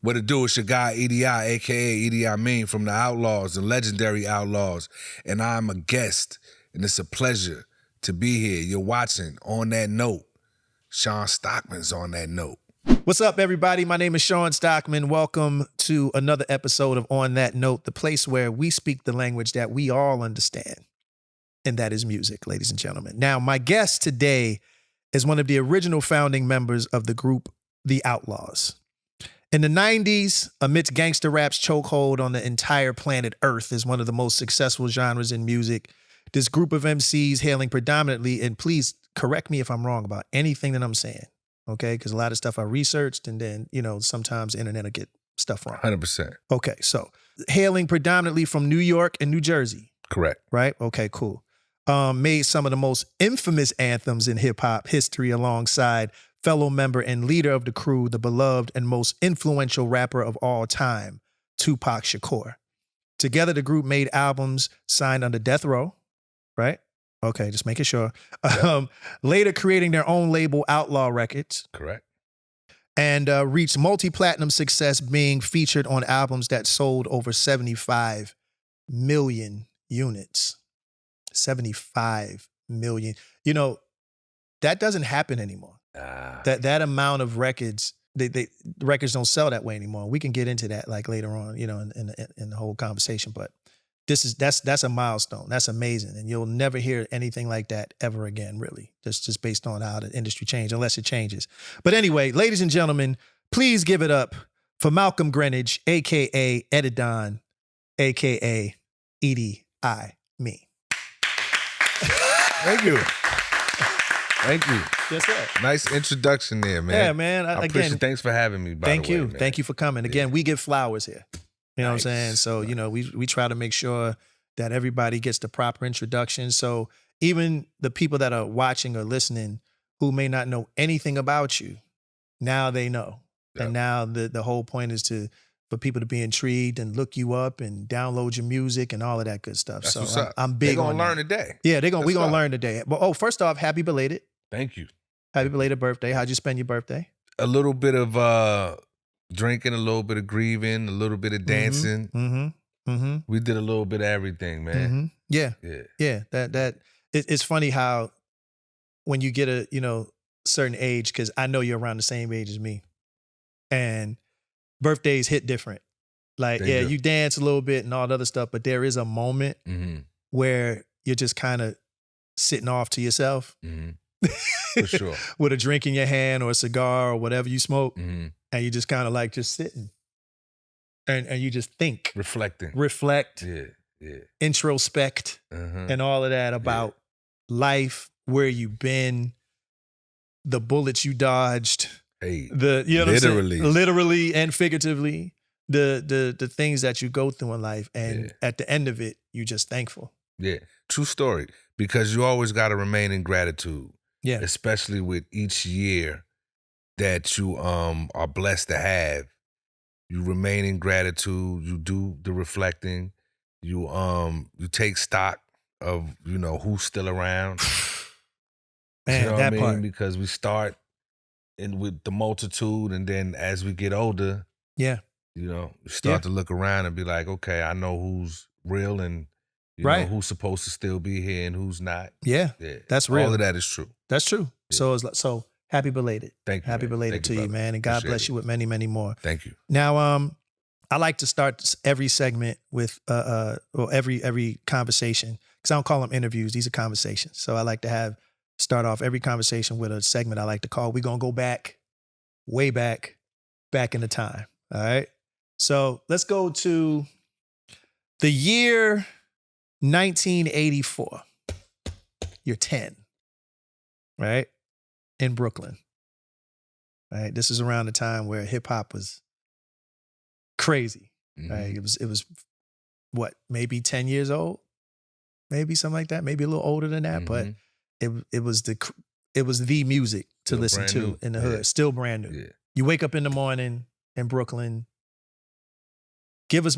What it do is your guy EDI, a.k.a. EDI Mean from the Outlawz, the legendary Outlawz. And I'm a guest, and it's a pleasure to be here. You're watching On That Note. Sean Stockman's On That Note. What's up, everybody? My name is Sean Stockman. Welcome to another episode of On That Note, the place where we speak the language that we all understand, and that is music, ladies and gentlemen. Now, my guest today is one of the original founding members of the group The Outlawz. In the 90s, amidst gangster rap's chokehold on the entire planet Earth is one of the most successful genres in music. This group of MCs hailing predominantly, and please correct me if I'm wrong about anything that I'm saying, okay? Because a lot of stuff I researched and then, sometimes the internet will get stuff wrong. 100%. Okay, so hailing predominantly from New York and New Jersey. Correct. Right? Okay, cool. Made some of the most infamous anthems in hip-hop history alongside fellow member and leader of the crew, the beloved and most influential rapper of all time, Tupac Shakur. Together, the group made albums signed under death row, right? Okay, just making sure. Later creating their own label, Outlaw Records. Correct. And reached multi-platinum success, being featured on albums that sold over 75 million units. 75 million. That doesn't happen anymore. That amount of records, the records don't sell that way anymore. We can get into that like later on, in the whole conversation. But that's a milestone. That's amazing, and you'll never hear anything like that ever again, really. Just based on how the industry changed, unless it changes. But anyway, ladies and gentlemen, please give it up for Malcolm Greenwich, aka E.D.I, aka EDI Mean. Thank you. Thank you. Yes, sir. Nice introduction there, man. Yeah, man. I appreciate it. Thanks for having me, by Thank the way, you. man. Thank you for coming. Again, we give flowers here. You know Nice. what I'm saying? So, we try to make sure that everybody gets the proper introduction. So even the people that are watching or listening who may not know anything about you, now they know. Yep. And now the whole point is for people to be intrigued and look you up and download your music and all of that good stuff. That's so what's up. I'm big They're on gonna learn that. today. Yeah, we're Let's gonna go. learn today. But first off, happy belated. Thank you. Happy belated birthday. How'd you spend your birthday? A little bit of drinking, a little bit of grieving, a little bit of dancing. Mm-hmm. Mm-hmm. We did a little bit of everything, man. Mm-hmm. Yeah. Yeah. Yeah, it's funny how when you get a certain age, because I know you're around the same age as me, and birthdays hit different. Like, They do. you dance a little bit and all the other stuff, but there is a moment Mm-hmm. where you're just kind of sitting off to yourself Mm-hmm. For sure. with a drink in your hand or a cigar or whatever you smoke, Mm-hmm. and you just kind of like just sitting, and you just think, Reflecting. reflect, Yeah. introspect, Uh-huh. and all of that about life, where you've been, the bullets you dodged, Hey. literally, literally and figuratively, the things that you go through in life, and at the end of it, you're just thankful. Yeah. True story. Because you always got to remain in gratitude. Yeah, Especially with each year that you are blessed to have. You remain in gratitude. You do the reflecting. You take stock of who's still around. man, You know what that I mean? part. Because we start with the multitude, and then as we get older, Yeah, you start to look around and be like, okay, I know who's real and you Right. know who's supposed to still be here and who's not. yeah, Yeah, that's real. All of that is true. That's true. Yeah. So happy belated. Thank you. Happy man. belated Thank to you, brother. man, and God Appreciate bless it. you with many, many more. Thank you. Now, I like to start every segment with or every conversation, because I don't call them interviews; these are conversations. So I like to start off every conversation with a segment I like to call. We're gonna go back, way back in the time. All right. So let's go to the year 1984. You're 10, right? In Brooklyn. Right. This is around the time where hip hop was crazy. Mhm. Right. It was what, maybe 10 years old, maybe something like that, maybe a little older than that, but it was the music to Still listen brand to new. in the Yeah. hood, still brand new. Yeah. You wake up in the morning in Brooklyn. Give us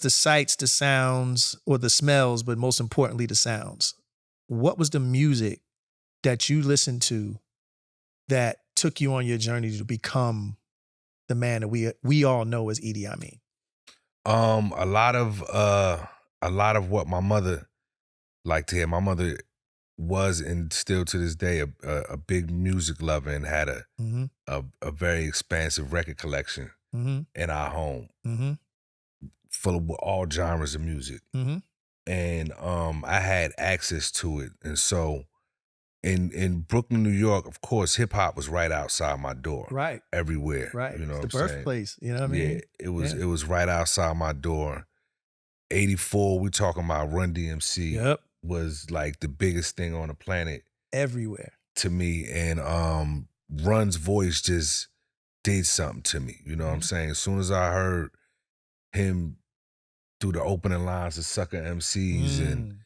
the sights, the sounds, or the smells, but most importantly, the sounds. What was the music that you listened to that took you on your journey to become the the man that we all know as E.D.I. Mean? A lot of what my mother liked to hear. My mother was and still to this day a big music lover and had Mm-hmm. a very expansive record collection Mm-hmm. in our home, Mm-hmm. full of all genres of music. Mm-hmm. And I had access to it. And so in Brooklyn, New York, of course, hip hop was right outside my door. Right. Everywhere. Right. You know It's what the I'm saying? birthplace. You know what I mean? Yeah, it was Yeah. it was right outside my door. 84, we talking about Run DMC Yep. was like the biggest thing on the planet Everywhere. to me. And Run's voice just did something to me. You know what I'm saying? As soon as I heard him through the opening lines of Sucker MCs and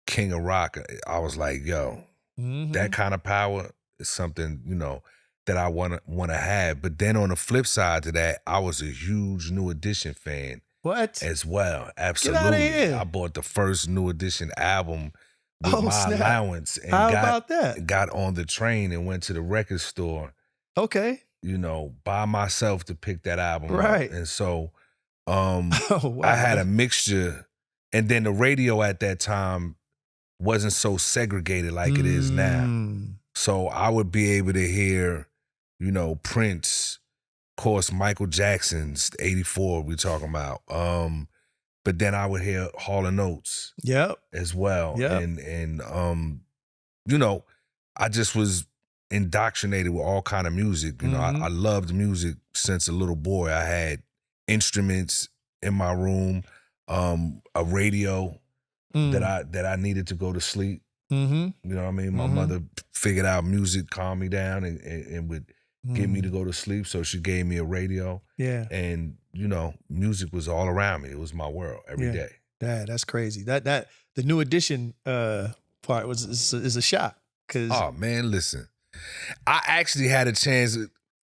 King of Rock, I was like, yo, that kind of power is something, you know, that I want to have. But then on the flip side to that, I was a huge New Edition fan What? as well. Get Absolutely. outta here. I bought the first New Edition album with Oh, my snap. allowance and How about that? got on the train and went to the record store, Okay. you know, by myself to pick that album Right. up. And so Oh, wow. I had a mixture. And then the radio at that time wasn't so segregated like it is now. So I would be able to hear, you know, Prince, of course, Michael Jackson's 84 we talking about. But then I would hear Hall & Oates Yep. as well. Yep. And you know, I just was indoctrinated with all kind of music. You know, I loved music since a little boy. I had instruments in my room, a radio that I needed to go to sleep. You know what I mean? My mother figured out music calmed me down and would get me to go to sleep. So she gave me a radio. Yeah. And, you know, music was all around me. It was my world every day. Yeah, that's crazy. That the New Edition part is a shock. Oh man, listen. I actually had a chance,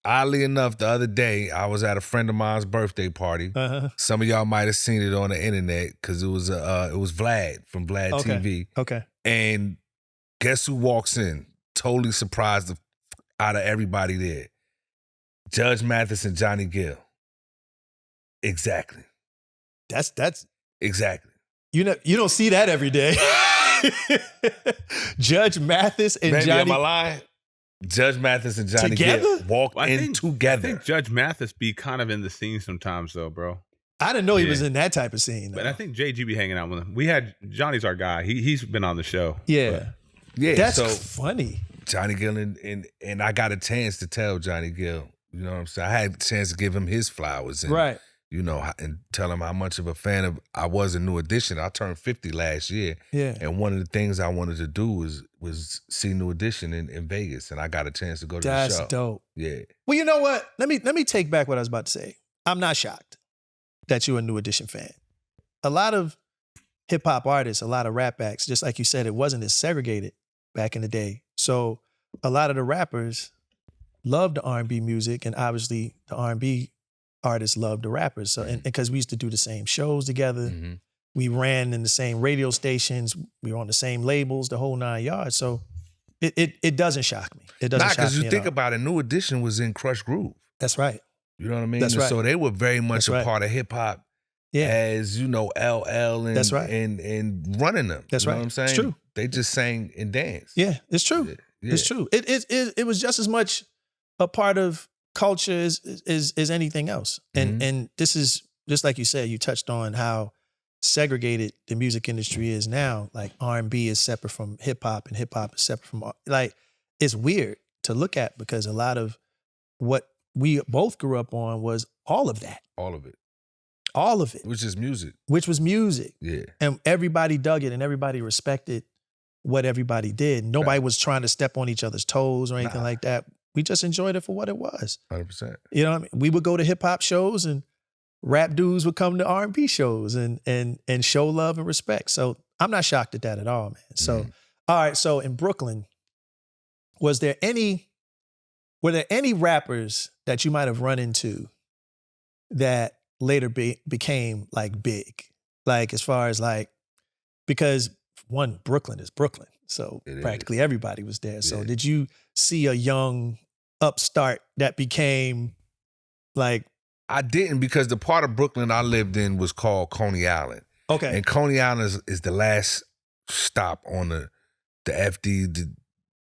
oddly enough, the other day, I was at a friend of mine's birthday party. Some of y'all might have seen it on the internet because it was Vlad from Vlad TV. Okay. And guess who walks in? Totally surprised out of everybody there. Judge Mathis and Johnny Gill. Exactly. That's exactly. You don't see that every day. Judge Mathis and Maybe Johnny. am I lying? Judge Mathis and Johnny Together? Gill walked I in think- together. I think Judge Mathis be kind of in the scene sometimes, though, bro. I didn't know he was Yeah. in that type of scene. But I think JG be hanging out with him. We had Johnny's our guy. He's been on the show. Yeah. Yeah, That's so funny. Johnny Gill and I got a chance to tell Johnny Gill, you know what I'm saying? I had a chance to give him his flowers and Right. you know, and tell him how much of a fan of I was a New Edition. I turned 50 last year. Yeah. And one of the things I wanted to do was see New Edition in Vegas, and I got a chance to go to That's the show. dope. Yeah. Well, you know what? Let me take back what I was about to say. I'm not shocked that you're a New Edition fan. A lot of hip hop artists, a lot of rap acts, just like you said, it wasn't as segregated back in the day. So a lot of the rappers loved the R&B music, and obviously the R&B artists loved the rappers. So, and because we used to do the same shows together, we ran in the same radio stations, we were on the same labels, the whole 9 yards. So it doesn't shock me. It doesn't shock me. Because you at think all. about it, New Edition was in Crush Groove. That's right. You know what I mean? That's right. So they were very much That's right. a part of hip hop. Yeah. As you know, LL and That's right. and running them. That's you know right. what I'm saying? It's true. They just sang and danced. Yeah, it's true. Yeah. It's true. It was just as much a part of culture as anything else. And this is just like you said, you touched on how segregated the music industry is now. Like R&B is separate from hip hop and hip hop is separate from like it's weird to look at because a lot of what we both grew up on was all of that. All of it. All of it. Which is music. Which was music. Yeah. And everybody dug it and everybody respected what everybody did. Nobody was trying to step on each other's toes or anything like that. We just enjoyed it for what it was. 100%. You know what I mean? We would go to hip hop shows and rap dudes would come to R&B shows and show love and respect. So I'm not shocked at that at all, man. So, all right. So in Brooklyn, were there any rappers that you might have run into that later became like big? Like as far as like, because one, Brooklyn is Brooklyn. So practically everybody was there. So did you see a young upstart that became like I didn't, because the part of Brooklyn I lived in was called Coney Island. Okay. And Coney Island is the last stop on the FD, the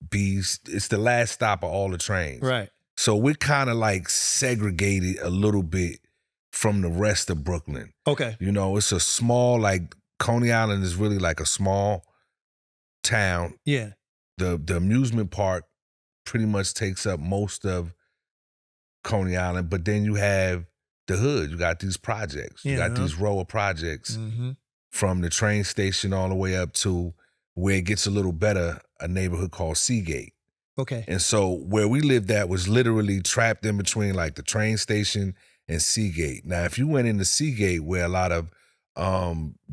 B's. It's the last stop of all the trains. Right. So we're kind of like segregated a little bit from the rest of Brooklyn. Okay. You know, it's a small, like, Coney Island is really like a small town. Yeah. The amusement park pretty much takes up most of Coney Island, but then you have the hood. You got these projects. You got these row of projects from the train station all the way up to where it gets a little better, a neighborhood called Seagate. Okay. And so where we lived at was literally trapped in between like the train station and Seagate. Now, if you went into Seagate, where a lot of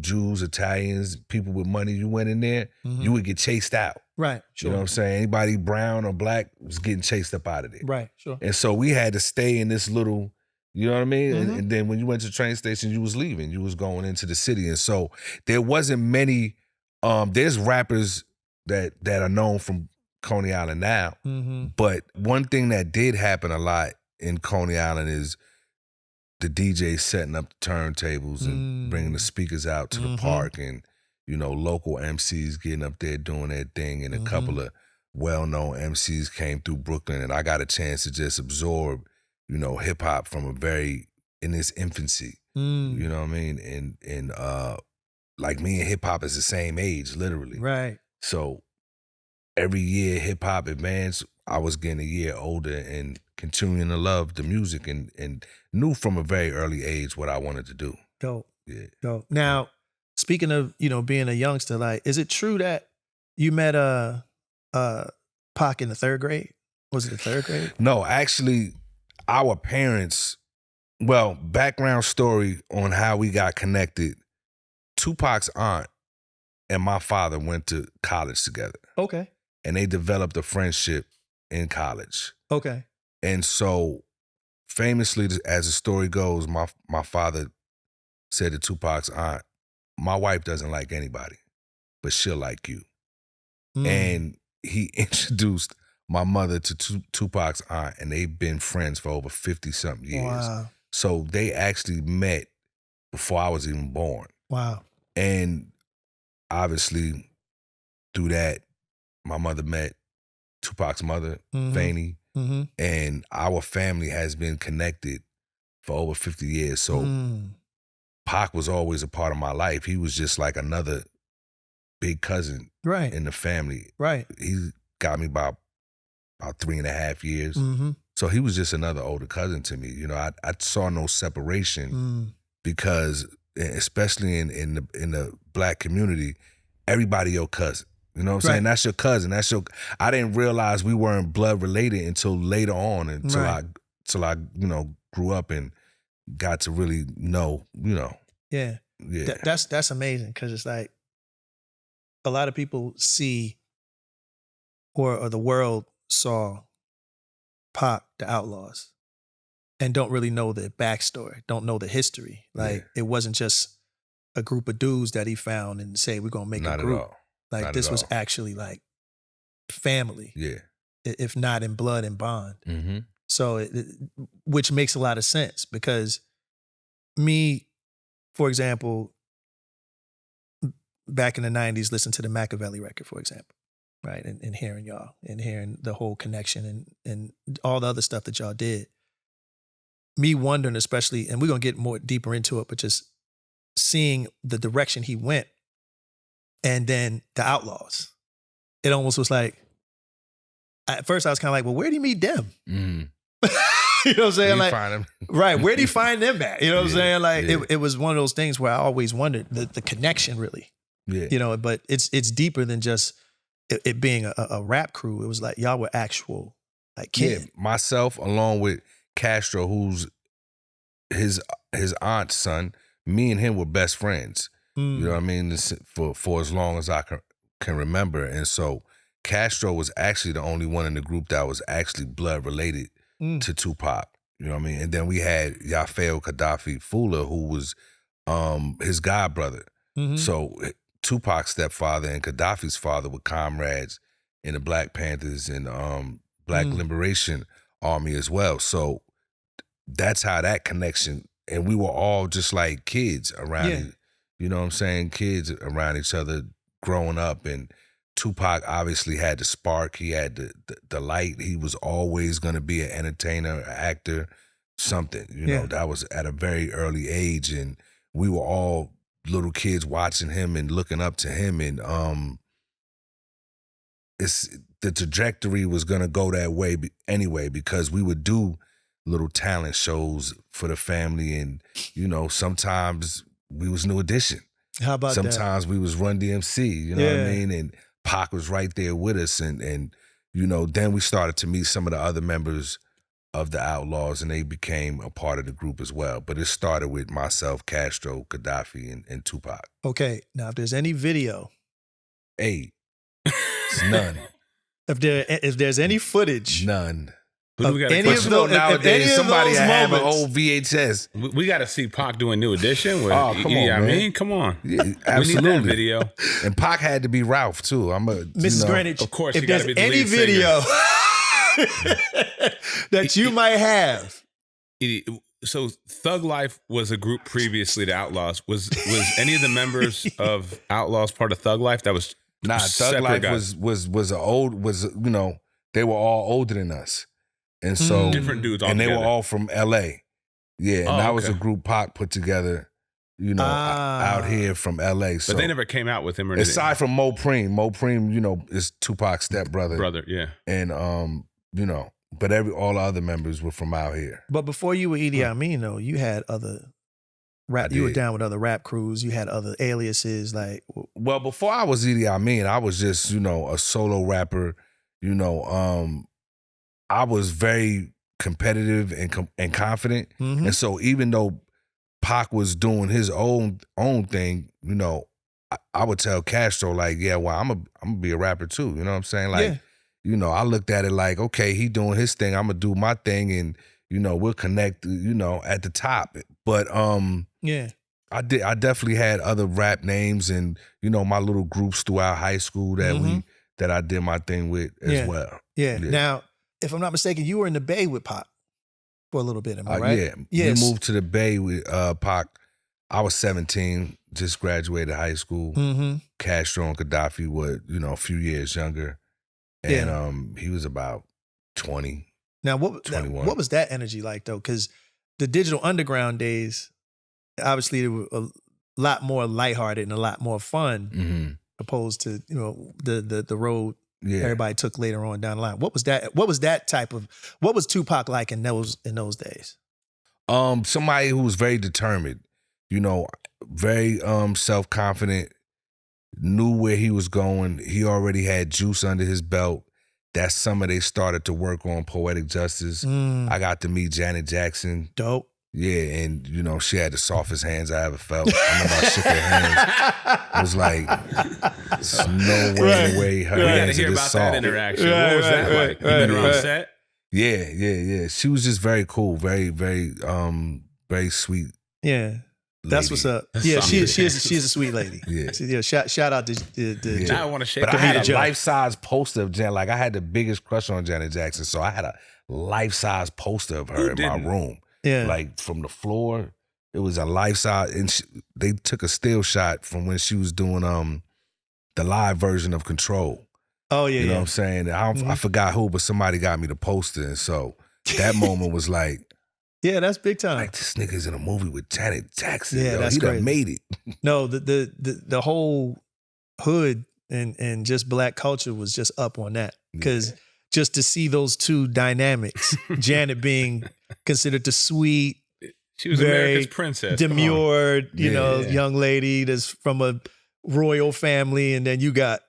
Jews, Italians, people with money, you went in there, you would get chased out. Right. Sure. You know what I'm saying? Anybody brown or black was getting chased up out of there. Right. Sure. And so we had to stay in this little, you know what I mean? And then when you went to the train station, you was leaving. You was going into the city. And so there wasn't many, there's rappers that are known from Coney Island now. But one thing that did happen a lot in Coney Island is the DJs setting up the turntables and bringing the speakers out to the park, and, you know, local MCs getting up there doing their thing, and a couple of well-known MCs came through Brooklyn, and I got a chance to just absorb, you know, hip hop from in its infancy. You know what I mean? And like, me and hip hop is the same age, literally. Right. So every year hip hop advanced, I was getting a year older and continuing to love the music, and knew from a very early age what I wanted to do. Dope. Yeah. Dope. Now, speaking of, you know, being a youngster, like, is it true that you met Pac in the 3rd grade? Was it the 3rd grade? No, actually, our parents, well, background story on how we got connected. Tupac's aunt and my father went to college together. Okay. And they developed a friendship in college. Okay. And so, famously, as the story goes, my father said to Tupac's aunt, "My wife doesn't like anybody, but she'll like you." And he introduced my mother to Tupac's aunt, and they've been friends for over 50-something years. Wow. So they actually met before I was even born. Wow. And obviously, through that, my mother met Tupac's mother, Fanny, and our family has been connected for over 50 years. So Pac was always a part of my life. He was just like another big cousin in the family. Right. He got me by about 3.5 years. So he was just another older cousin to me. You know, I saw no separation because, especially in the black community, everybody your cousin. You know what I'm saying? That's your cousin. I didn't realize we weren't blood related until later on, until I you know, grew up and got to really know, you know. Yeah. Yeah. That's amazing, because it's like a lot of people see, or the world saw Pac, the Outlawz, and don't really know the backstory, don't know the history. Like, it wasn't just a group of dudes that he found and say, we're going to make Not a group. at all. Like, Not this at was all. actually like family, if not in blood and bond. So, which makes a lot of sense, because me, for example, back in the 90s, listened to the Machiavelli record, for example, right? And hearing y'all, and hearing the whole connection and all the other stuff that y'all did. Me wondering, especially, and we're going to get more deeper into it, but just seeing the direction he went, and then the Outlawz. It almost was like, at first I was kind of like, well, where did he meet them? You know what I'm saying? Like, find him? right, where did he find them at? You know what I'm saying? Like, it was one of those things where I always wondered the connection, really. You know, but it's deeper than just it being a rap crew. It was like, y'all were actual, like, kin. Myself, along with Castro, who's his aunt's son, me and him were best friends. You know what I mean? For as long as I can remember. And so Castro was actually the only one in the group that was actually blood related to Tupac. You know what I mean? And then we had Yafael Gaddafi Fula, who was his god brother. So Tupac's stepfather and Gaddafi's father were comrades in the Black Panthers and Black Liberation Army as well. So that's how that connection, and we were all just like kids around, Yeah. you know what I'm saying? Kids around each other growing up. And Tupac obviously had the spark. He had the light. He was always going to be an entertainer, an actor, something, you know, that was at a very early age. And we were all little kids watching him and looking up to him. And the trajectory was going to go that way anyway, because we would do little talent shows for the family. And, you know, sometimes we was New Edition. How about sometimes we was Run DMC, you know what I mean? And Pac was right there with us. And you know, then we started to meet some of the other members of the Outlawz, and they became a part of the group as well. But it started with myself, Castro, Gaddafi, and Tupac. Okay, now if there's any video, it's none. If there's any footage, none. Who do we got any of those, nowadays, somebody have an moments, old VHS. We got to see Pac doing New Edition with Oh, come E.D.I. on, man. Mean. Come on. Yeah, We need absolutely. that video. And Pac had to be Ralph too. Mrs. Greenwich, Of course, if you gotta there's be the any lead singer. video that you might have. So Thug Life was a group previously to Outlawz. Was any of the members of Outlawz part of Thug Life? That was Nah, Thug separate Life guys. was you know, they were all older than us. And so Different dudes all and they were together. all from LA. Yeah, and Oh, that was okay. a group Pac put together, you know, out here from LA. So But they never came out with him or anything. aside from Mo Preem, you know, is Tupac's stepbrother. Brother, yeah. And you know, but all the other members were from out here. But before you were E.D.I. Mean, though, you had other rap. I You were did. down with other rap crews. You had other aliases. Like, Well, before I was E.D.I. Mean, I was just, you know, a solo rapper. You know, I was very competitive and confident. mhm. And so even though Pac was doing his own thing, you know, I would tell Castro, like, yeah, well, I'm gonna be a rapper too. You know what I'm saying? Like, Yeah. you know, I looked at it like, okay, he doing his thing, I'm gonna do my thing, and you know, we'll connect, you know, at the top. But Yeah. I definitely had other rap names, and you know, my little groups throughout high school that I did my thing with as Yeah. well. Yeah. Yeah. Now, if I'm not mistaken, you were in the Bay with Pop for a little bit. Am I right? Yeah. Yes. We moved to the Bay with Pac. I was 17, just graduated high school. Mm-hmm. Castro and Gaddafi were, you know, a few years younger. And he was about 20. Now, what 21. was that energy like, though? Because the Digital Underground days, obviously, they were a lot more lighthearted and a lot more fun, Mm-hmm. opposed to, you know, the road Yeah. everybody took later on down the line. What was that type of, what was Tupac like in those days? Somebody who was very determined, you know, very self-confident, knew where he was going. He already had juice under his belt. That summer they started to work on Poetic Justice. I got to meet Janet Jackson. Dope. Yeah, and you know, she had the softest hands I ever felt. I remember I shook her hands. It was like, there's no way in the way her We got to hands hear are this about soft. that interaction. Right, What was right, that right, like? You met her on right. set? Yeah. She was just very cool, very sweet. Yeah. That's lady. what's up. That's Yeah, she solid. is a sweet lady. Yeah. Yeah, shout out to Now I want to shake But her I had hand. a life-size poster of Janet. Like, I had the biggest crush on Janet Jackson, so I had a life-size poster of her Who in didn't? my room. Yeah. Like, from the floor, it was a life-size, and they took a still shot from when she was doing the live version of Control. Oh yeah, You know yeah. what I'm saying? I forgot who, but somebody got me the poster, and so that moment was like, Yeah, that's big time. this nigga's in a movie with Janet Jackson. Yeah, yo. that's he done crazy. made it. No, the whole hood and just black culture was just up on that, because just to see those two dynamics, Janet being considered the sweet, She was very America's princess. Come on. demure, you know, Yeah. young lady that's from a royal family, and then you got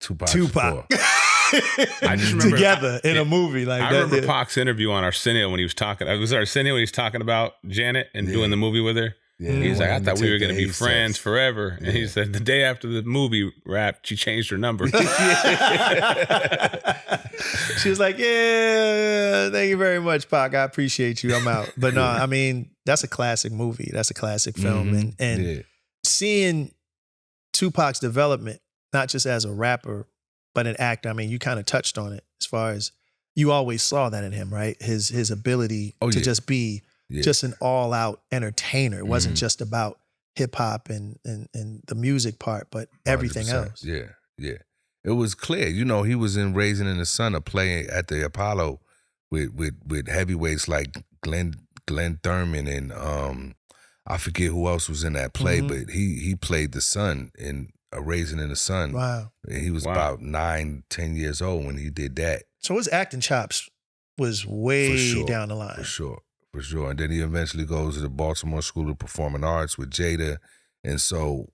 Tupac. Tupac I just remember- together in a movie like I that. remember yeah. Pac's interview on Arsenio when he was talking. It was Arsenio when he was talking about Janet and Yeah. doing the movie with her. Yeah, He's like, I wanted thought we take were going the to be AIDS friends test. forever. And he Yeah. said the day after the movie wrapped, she changed her number. She was like, yeah, thank you very much, Pac. I appreciate you. I'm out. But no, I mean, that's a classic movie. That's a classic film. Mhm. And Yeah. seeing Tupac's development, not just as a rapper, but an actor, I mean, you kind of touched on it as far as you always saw that in him, right? His ability Oh, to yeah. just be just an all-out entertainer. It wasn't just about hip hop and the music part, but everything 100%. else. Yeah. It was clear. You know, he was in Raising in the Sun, a play at the Apollo with heavyweights like Glenn Thurman and I forget who else was in that play, but he played the son in A Raisin in the Sun. Wow. And he was about 9, 10 years old when he did that. So his acting chops was way down the line. For sure. And then he eventually goes to the Baltimore School of Performing Arts with Jada. And so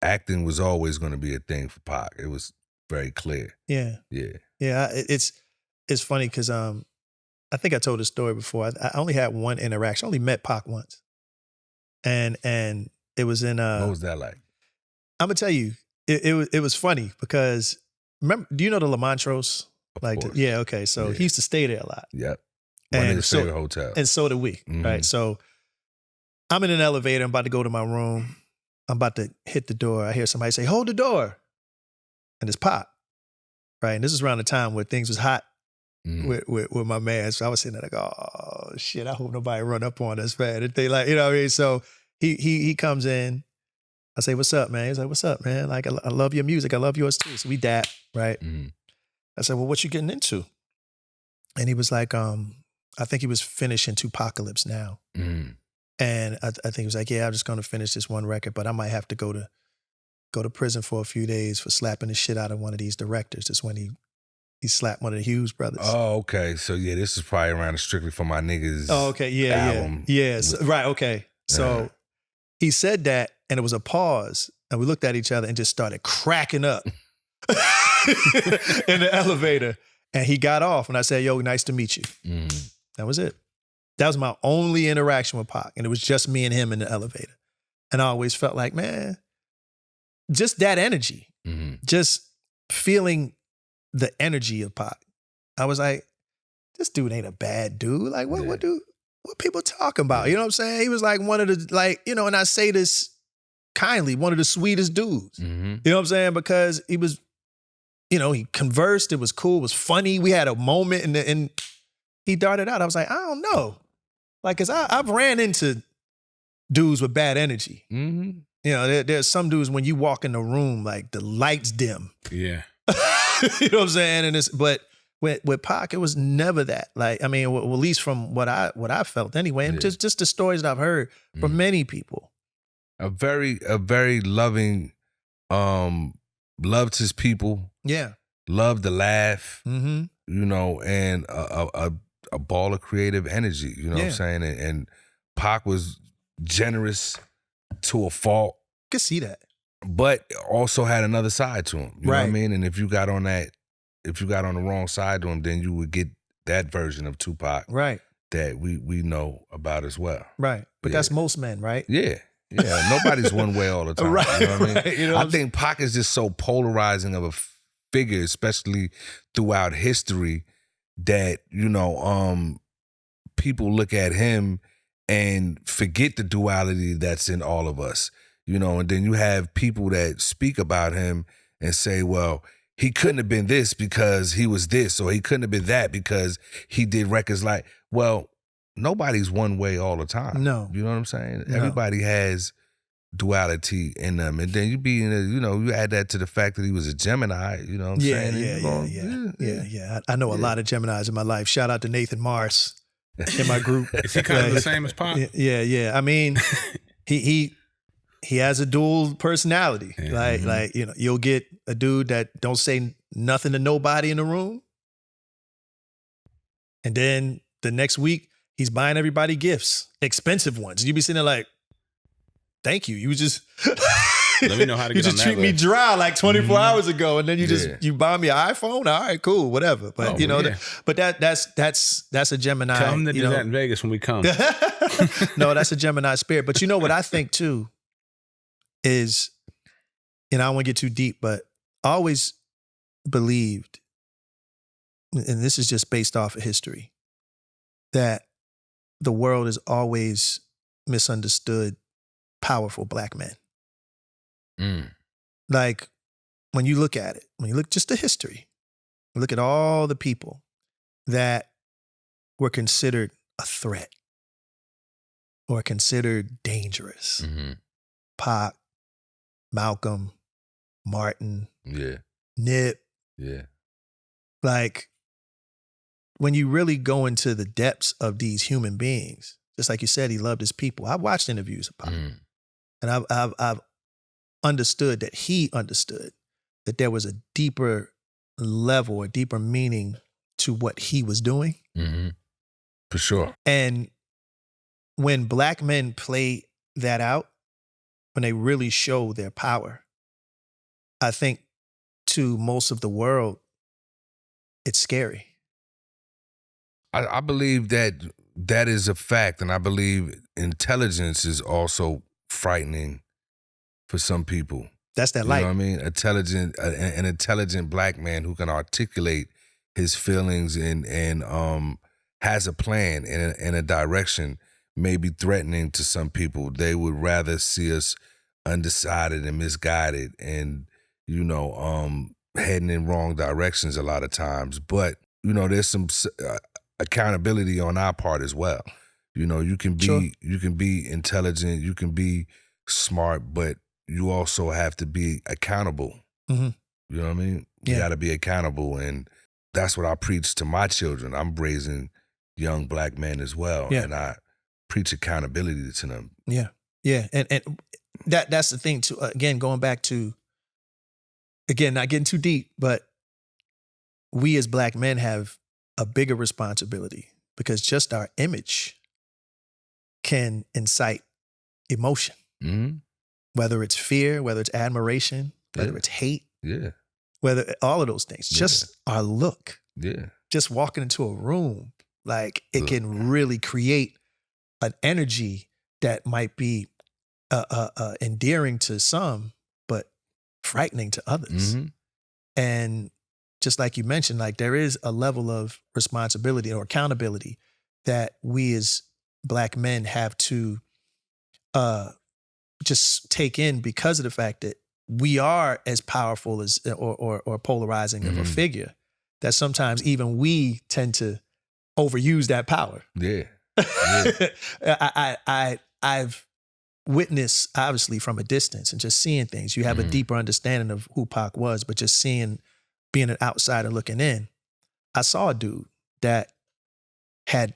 acting was always going to be a thing for Pac. It was very clear. Yeah. It's funny because I think I told this story before. I only had one interaction. I only met Pac once, and it was in. What was that like? I'm gonna tell you, it was funny because remember? Do you know the La Montrose? Of course. Yeah. Okay. So he used to stay there a lot. Yep. One of his favorite hotels. And so did we. Right. So I'm in an elevator. I'm about to go to my room. I'm about to hit the door. I hear somebody say, "Hold the door," and it's Pac. Right. And this is around the time where things was hot. With my man. So I was sitting there like, oh shit, I hope nobody run up on us, man. And they like, you know what I mean? So he comes in. I say, "What's up, man?" He's like, "What's up, man? Like, I love your music. I love yours too." So we dap, right? I said, "Well, what you getting into?" And he was like, I think he was finishing Tupacalypse Now. And I think he was like, "Yeah, I'm just gonna finish this one record, but I might have to go to prison for a few days for slapping the shit out of one of these directors." That's when he slapped one of the Hughes brothers. Oh, okay. So yeah, this is probably around the Strictly for My Niggas. Oh, okay. Yeah. So, right. Okay. So he said that, and it was a pause, and we looked at each other and just started cracking up in the elevator. And he got off, and I said, "Yo, nice to meet you." That was it. That was my only interaction with Pac, and it was just me and him in the elevator. And I always felt like, man, just that energy, just feeling the energy of Pac. I was like, this dude ain't a bad dude. Like, what people talking about? You know what I'm saying? He was like one of the, like, you know, and I say this kindly, one of the sweetest dudes. You know what I'm saying? Because he was, you know, he conversed, it was cool, it was funny. We had a moment and he darted out. I was like, I don't know. Like, cause I've ran into dudes with bad energy. You know, there's some dudes when you walk in the room, like the lights dim. Yeah. You know what I'm saying? But with Pac, it was never that. Like, I mean, at least from what I felt anyway, and just the stories that I've heard from many people. A very loving, loved his people. Yeah. Loved to laugh. You know, and a ball of creative energy. You know what I'm saying? And Pac was generous to a fault. Could see that. But also had another side to him. You know what I mean? And if you got on the wrong side to him, then you would get that version of Tupac that we know about as well. Right. But that's most men, right? Yeah. Nobody's one way all the time. You know what I mean? You know I think Pac is just so polarizing of a figure, especially throughout history, that, you know, people look at him and forget the duality that's in all of us. You know, and then you have people that speak about him and say, well, he couldn't have been this because he was this, or he couldn't have been that because he did records like, well, nobody's one way all the time. No. You know what I'm saying? No. Everybody has duality in them. And then you add that to the fact that he was a Gemini, you know what I'm saying? Yeah. I know a lot of Geminis in my life. Shout out to Nathan Mars in my group. Is he kind of the same as Pac? Yeah. I mean, he has a dual personality. Like, you know, you'll get a dude that don't say nothing to nobody in the room. And then the next week, he's buying everybody gifts, expensive ones. You be sitting there like, thank you. You just let me know how to get on that. You just treat me dry like 24 hours ago, and then you buy me an iPhone. All right, cool, whatever. But but that's a Gemini. Tell him to do that in Vegas when we come. No, that's a Gemini spirit. But you know what I think too is, I don't want to get too deep, but I always believed, and this is just based off of history, that the world has always misunderstood powerful black men. Like, when you look at it, when you look just the history, look at all the people that were considered a threat. or considered dangerous. Mm-hmm. Pac, Malcolm, Martin, Yeah. Nip. Yeah. Like, when you really go into the depths of these human beings, just like you said, he loved his people. I've watched interviews of Pac, Mm. and I've understood that he understood that there was a deeper level, a deeper meaning to what he was doing. Mm-hmm. For sure. And when black men play that out, when they really show their power, I think to most of the world, it's scary. I believe that is a fact, and I believe intelligence is also frightening for some people. That's that You light. know what I mean? An intelligent black man who can articulate his feelings and has a plan and a direction may be threatening to some people. They would rather see us undecided and misguided and, heading in wrong directions a lot of times. But, there's some accountability on our part as well. You can be Sure. you can be intelligent, you can be smart, but you also have to be accountable. Mm-hmm. You know what I mean? You Yeah. got to be accountable, and that's what I preach to my children. I'm raising young black men as well, Yeah. and I preach accountability to them. Yeah. Yeah. And that's the thing too. Again, going back to, not getting too deep, but we as black men have a bigger responsibility because just our image can incite emotion, Mm-hmm. whether it's fear, whether it's admiration, whether Yeah. it's hate, Yeah, whether all of those things, just our look, yeah, just walking into a room, like it Look. can really create an energy that might be endearing to some, but frightening to others. mm-hmm. And just like you mentioned, like there is a level of responsibility or accountability that we as black men have to just take in because of the fact that we are as powerful as or polarizing of a Mhm. figure that sometimes even we tend to overuse that power. Yeah. I've witnessed, obviously, from a distance and just seeing things. You have a Mhm. deeper understanding of who Pac was, but just being an outsider looking in, I saw a dude that had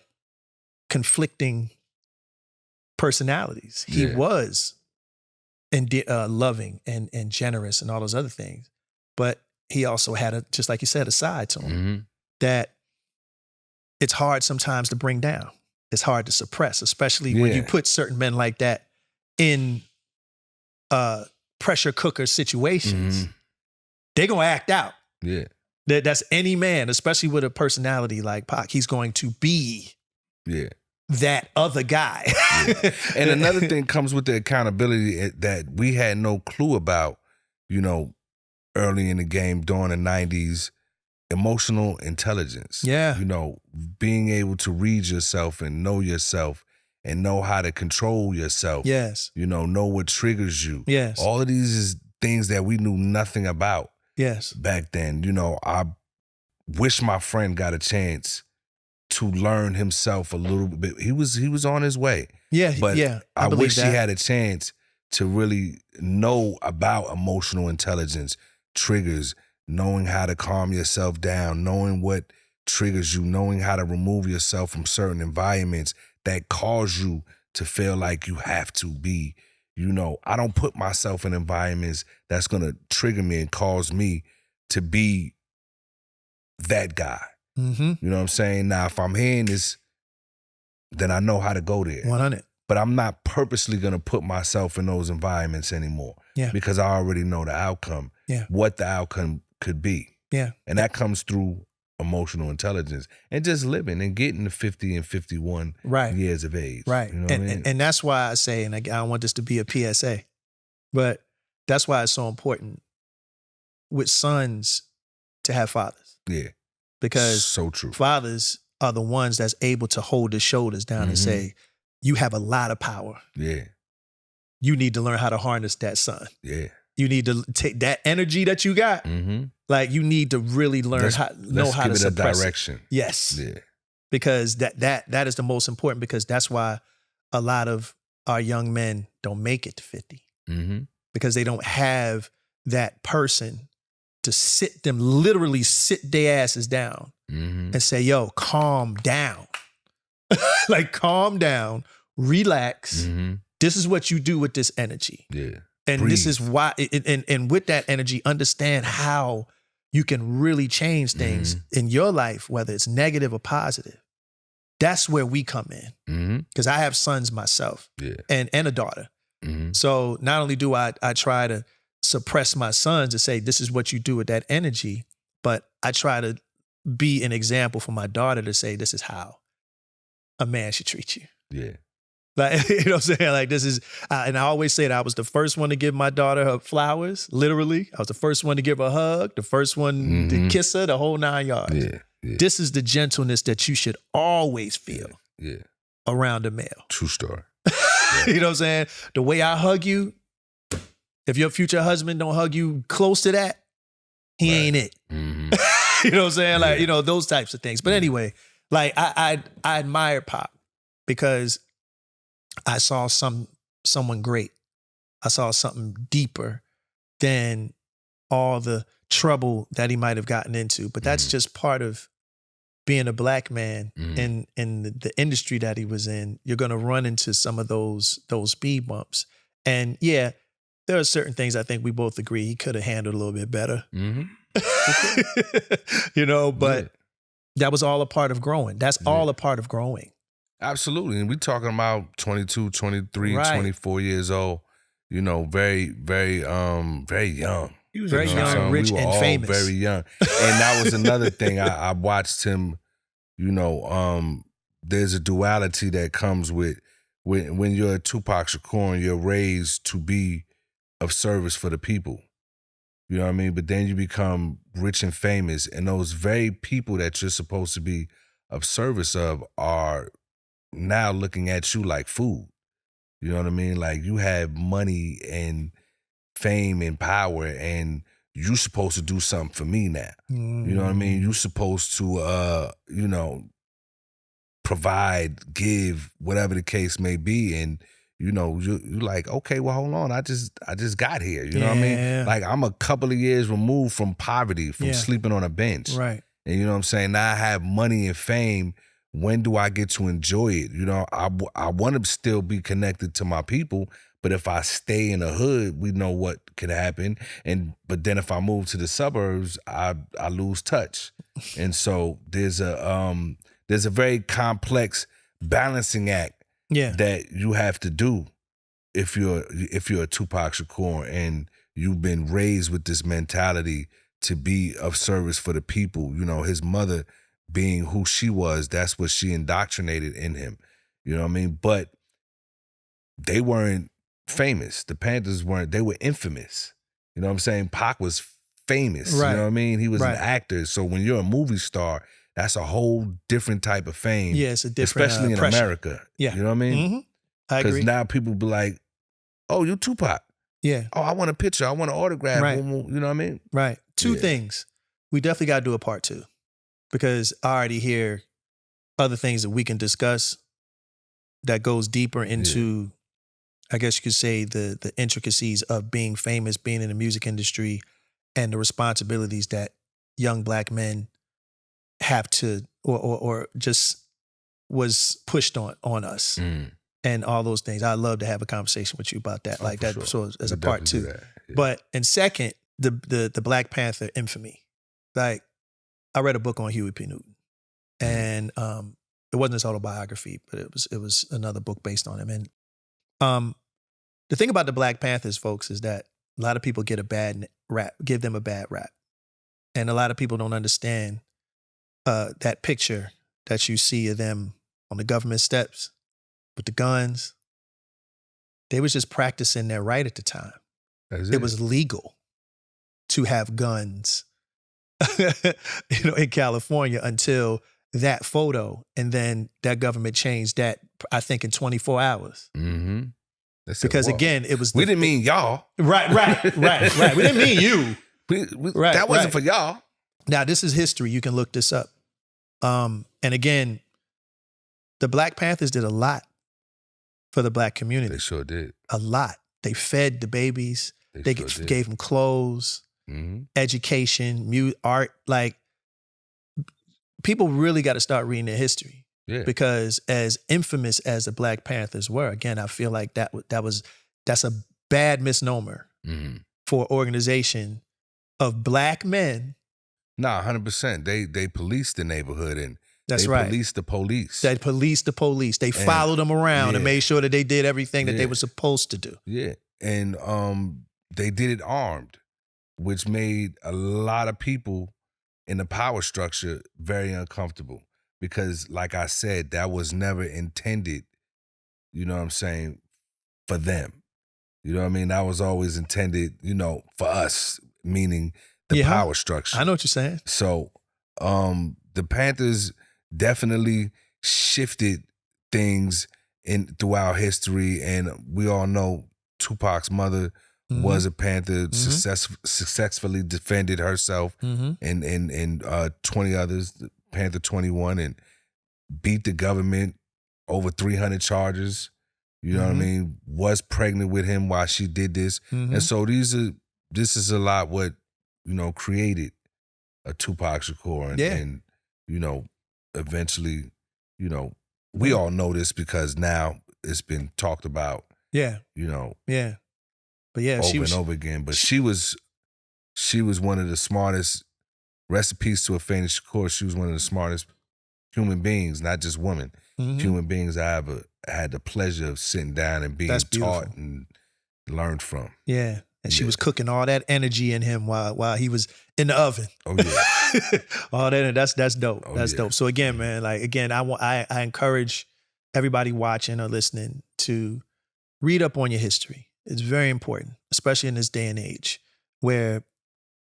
conflicting personalities. He Yeah. was loving and generous and all those other things, but he also had just like you said, a side to him Mm-hmm. that it's hard sometimes to bring down. It's hard to suppress, especially when you Yeah. put certain men like that in pressure cooker situations. Mhm. They're going to act out. Yeah. That's any man, especially with a personality like Pac. He's going to be Yeah. that other guy. Yeah. And another thing comes with the accountability that we had no clue about, early in the game during the 90s, emotional intelligence. Yeah. Being able to read yourself and know how to control yourself. Yes. Know what triggers you. Yes. All of these is things that we knew nothing about Yes. back then. I wish my friend got a chance to learn himself a little bit. He was on his way. Yeah. But yeah. I believe wish he that. had a chance to really know about emotional intelligence, triggers, knowing how to calm yourself down, knowing what triggers you, knowing how to remove yourself from certain environments that cause you to feel like you have to be. I don't put myself in environments that's going to trigger me and cause me to be that guy. Mm-hmm. You know what I'm saying? Now, if I'm hearing this, then I know how to go there. 100. But I'm not purposely going to put myself in those environments anymore. Yeah. Because I already know the outcome, Yeah. what the outcome could be. Yeah. And that comes through emotional intelligence and just living and getting to 50 and 51 Right. years of age. Right. You know what I mean? And that's why I say, and I don't want this to be a PSA, but that's why it's so important with sons to have fathers. Yeah. Because So true. fathers are the ones that's able to hold the shoulders down and Mhm. say, you have a lot of power. Yeah. You need to learn how to harness that, son. Yeah. You need to take that energy that you got. Mm-hmm. Like you need to really learn Let's how to give it a suppress it. direction. Yes. Yeah. Because that is the most important, because that's why a lot of our young men don't make it to 50 Mm-hmm. because they don't have that person to literally sit their asses down Mm-hmm. and say, yo, calm down. Like, calm down, relax. Mm-hmm. This is what you do with this energy. Yeah. And Breathe. this is why, and with that energy, understand how you can really change things in your life, whether it's negative or positive. That's where we come in. Mm-hmm. Because I have sons myself and a daughter. Mm-hmm. So not only do I try to suppress my sons to say, this is what you do with that energy, but I try to be an example for my daughter to say, this is how a man should treat you. Yeah. Like, you know what I'm saying? Like, this is, and I always say that I was the first one to give my daughter her flowers, literally. I was the first one to give her a hug, the first one to kiss her, the whole 9 yards. Yeah. Yeah. This is the gentleness that you should always feel Yeah. around a male. True story. You know what I'm saying? The way I hug you, if your future husband don't hug you close to that, he ain't it. Mm-hmm. You know what I'm saying? Like, you know, those types of things. But anyway, like I admire Pop because I saw someone great. I saw something deeper than all the trouble that he might have gotten into. But that's just part of being a black man in the industry that he was in. You're going to run into some of those speed bumps. And yeah, there are certain things I think we both agree he could have handled a little bit better. Mm-hmm. You know, but that was all a part of growing. That's all a part of growing. Absolutely. And we're talking about 22, 23, Right. 24 years old, you know, very, very, very young. He was Very You know what I'm young, saying? rich, we were and all famous. very young. And that was another thing. I watched him, you know, there's a duality that comes with when you're a Tupac Shakur and you're raised to be of service for the people. You know what I mean? But then you become rich and famous, and those very people that you're supposed to be of service of are now looking at you like food. You know what I mean? Like, you have money and fame and power, and you supposed to do something for me now. You know what I mean? You supposed to, you know, provide, give, whatever the case may be. And, you know, you're like, okay, well, hold on. I just got here. You know what I mean? Like, I'm a couple of years removed from poverty, from sleeping on a bench. Right. And you know what I'm saying? Now I have money and fame. When do I get to enjoy it? You know, I want to still be connected to my people, but if I stay in the hood, we know what could happen. But then if I move to the suburbs, I lose touch. And so there's a very complex balancing act that you have to do if you're a Tupac Shakur and you've been raised with this mentality to be of service for the people. You know, his mother being who she was, that's what she indoctrinated in him. You know what I mean? But they weren't famous. The Panthers weren't, they were infamous. You know what I'm saying? Pac was famous. Right. You know what I mean? He was an actor. So when you're a movie star, that's a whole different type of fame. Yeah, it's a different especially in pressure. America. Yeah. You know what I mean? Mm-hmm. I agree. Because now people be like, oh, you Tupac. Yeah. Oh, I want a picture. I want an autograph. Right. You know what I mean? Right. Two Yeah. things. We definitely got to do a part 2 because I already hear other things that we can discuss that goes deeper into, I guess you could say, the intricacies of being famous, being in the music industry, and the responsibilities that young black men have to, or just was pushed on us. And all those things. I'd love to have a conversation with you about that, like that. Sure. So as a We part definitely 2. do that. Yeah. But and second, the Black Panther infamy. Like, I read a book on Huey P. Newton, and it wasn't his autobiography, but it was another book based on him. And the thing about the Black Panthers, folks, is that a lot of people get a bad rap, give them a bad rap, and a lot of people don't understand that picture that you see of them on the government steps with the guns. They was just practicing their right at the time. That's It was legal to have guns, in California until that photo, and then that government changed that, I think, in 24 hours. Mm-hmm. Because again, it was we didn't mean y'all. Right. We didn't mean you. Right, that wasn't right. for y'all. Now, this is history. You can look this up. And again, the Black Panthers did a lot for the black community. They sure did. A lot. They fed the babies. They sure did. gave them clothes, education, art. Like, people really got to start reading their history. Yeah. Because as infamous as the Black Panthers were, again, I feel like that's a bad misnomer for an organization of black men. Nah, 100%. They policed the neighborhood and That's they right. policed the police. They policed the police. They followed them around and made sure that they did everything that they were supposed to do. Yeah. And they did it armed, which made a lot of people in the power structure very uncomfortable. Because, like I said, that was never intended, you know what I'm saying, for them. You know what I mean? That was always intended, you know, for us, meaning the power structure. I know what you're saying. So the Panthers definitely shifted things throughout history, and we all know Tupac's mother was a Panther, successfully defended herself and 20 others, Panther 21, and beat the government over 300 charges. You know what I mean? Was pregnant with him while she did this. And so this is a lot what, you know, created a Tupac Shakur and you know, eventually, you know, we all know this because now it's been talked about. Yeah. You know. Yeah. But yeah, over and over again. But she was one of the smartest. Rest in peace to a famous Shakur. She was one of the smartest human beings, not just women. Human beings I ever had the pleasure of sitting down and being taught and learned from. Yeah. And she was cooking all that energy in him while he was in the oven. Oh yeah. All that, that's dope. That's dope. So again, man, I encourage everybody watching or listening to read up on your history. It's very important, especially in this day and age where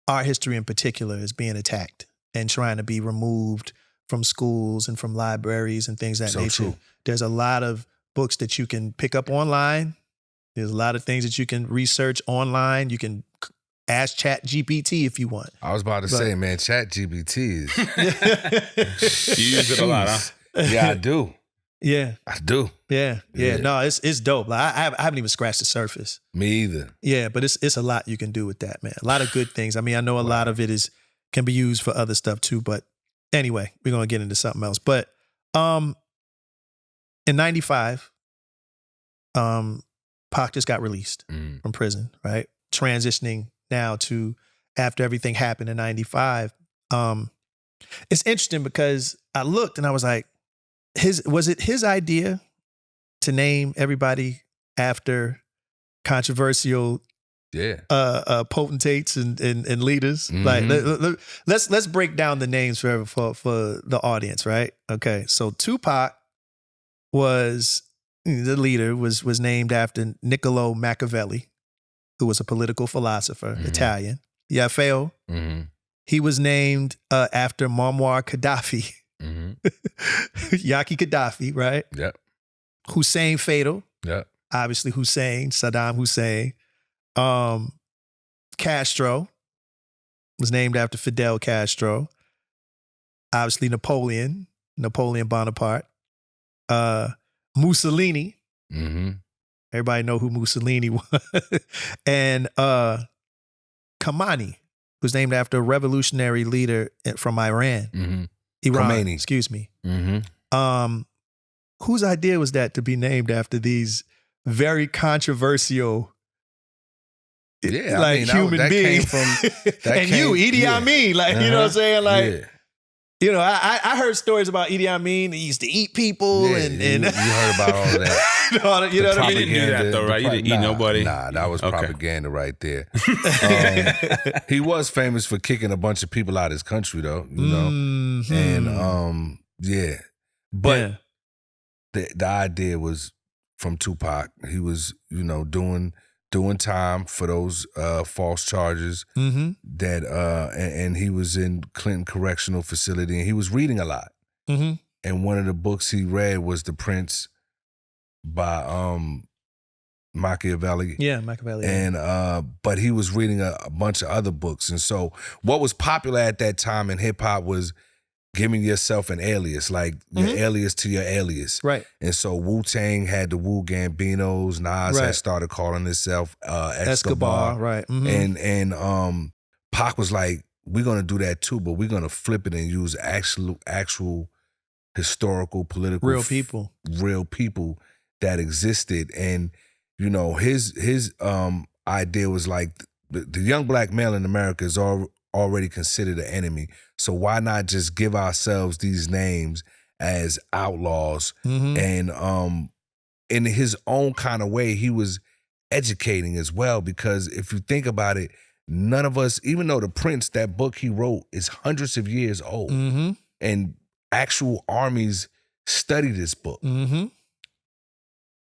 art history in particular is being attacked and trying to be removed from schools and from libraries and things of that nature. True. There's a lot of books that you can pick up online. There's a lot of things that you can research online. You can ask Chat GPT if you want. I was about to say, man, Chat GPT is... You use it a lot, huh? Yeah, I do. Yeah. I do. Yeah. No, it's dope. Like, I haven't even scratched the surface. Me either. Yeah, but it's a lot you can do with that, man. A lot of good things. I mean, I know a lot of it can be used for other stuff too, but anyway, we're going to get into something else. But in 95, Pac just got released from prison, right? Transitioning now to after everything happened in 95. It's interesting because I looked and I was like, was it his idea to name everybody after controversial potentates and leaders? Like, let's break down the names for the audience, right? Okay, so Tupac was the leader, was named after Niccolo Machiavelli, who was a political philosopher, Italian. Yafeo, he was named after Muammar Gaddafi. Yaki Gaddafi, right? Yep. Hussein Fatal. Yep. Obviously Saddam Hussein. Castro was named after Fidel Castro. Obviously Napoleon Bonaparte. Mussolini. Everybody know who Mussolini was. And Khamenei was named after a revolutionary leader from Iran. Iran, Khomeini. Excuse me. Whose idea was that to be named after these very controversial human beings? And you, E.D.I. Mean, like, you know what I'm saying? Like, you know, I heard stories about E.D.I. Mean. He used to eat people and you heard about all of that. You know what I mean? You didn't do that though, right? You didn't eat nobody. Nah, that was propaganda right there. He was famous for kicking a bunch of people out of his country, though. You know, and but the idea was from Tupac. He was, you know, doing time for those false charges that and he was in Clinton Correctional Facility, and he was reading a lot. And one of the books he read was The Prince by Machiavelli. Yeah, Machiavelli. And but he was reading a bunch of other books. And so what was popular at that time in hip hop was giving yourself an alias, like your alias to your alias. Right. And so Wu-Tang had the Wu Gambinos. Nas had started calling himself Escobar. Right. And Pac was like, we're gonna do that too, but we're gonna flip it and use actual historical, political, real people that existed. And you know, his idea was like the young black male in America is already considered an enemy. So why not just give ourselves these names as outlaws? And in his own kind of way, he was educating as well, because if you think about it, none of us, even though the Prince, that book he wrote is hundreds of years old, and actual armies study this book.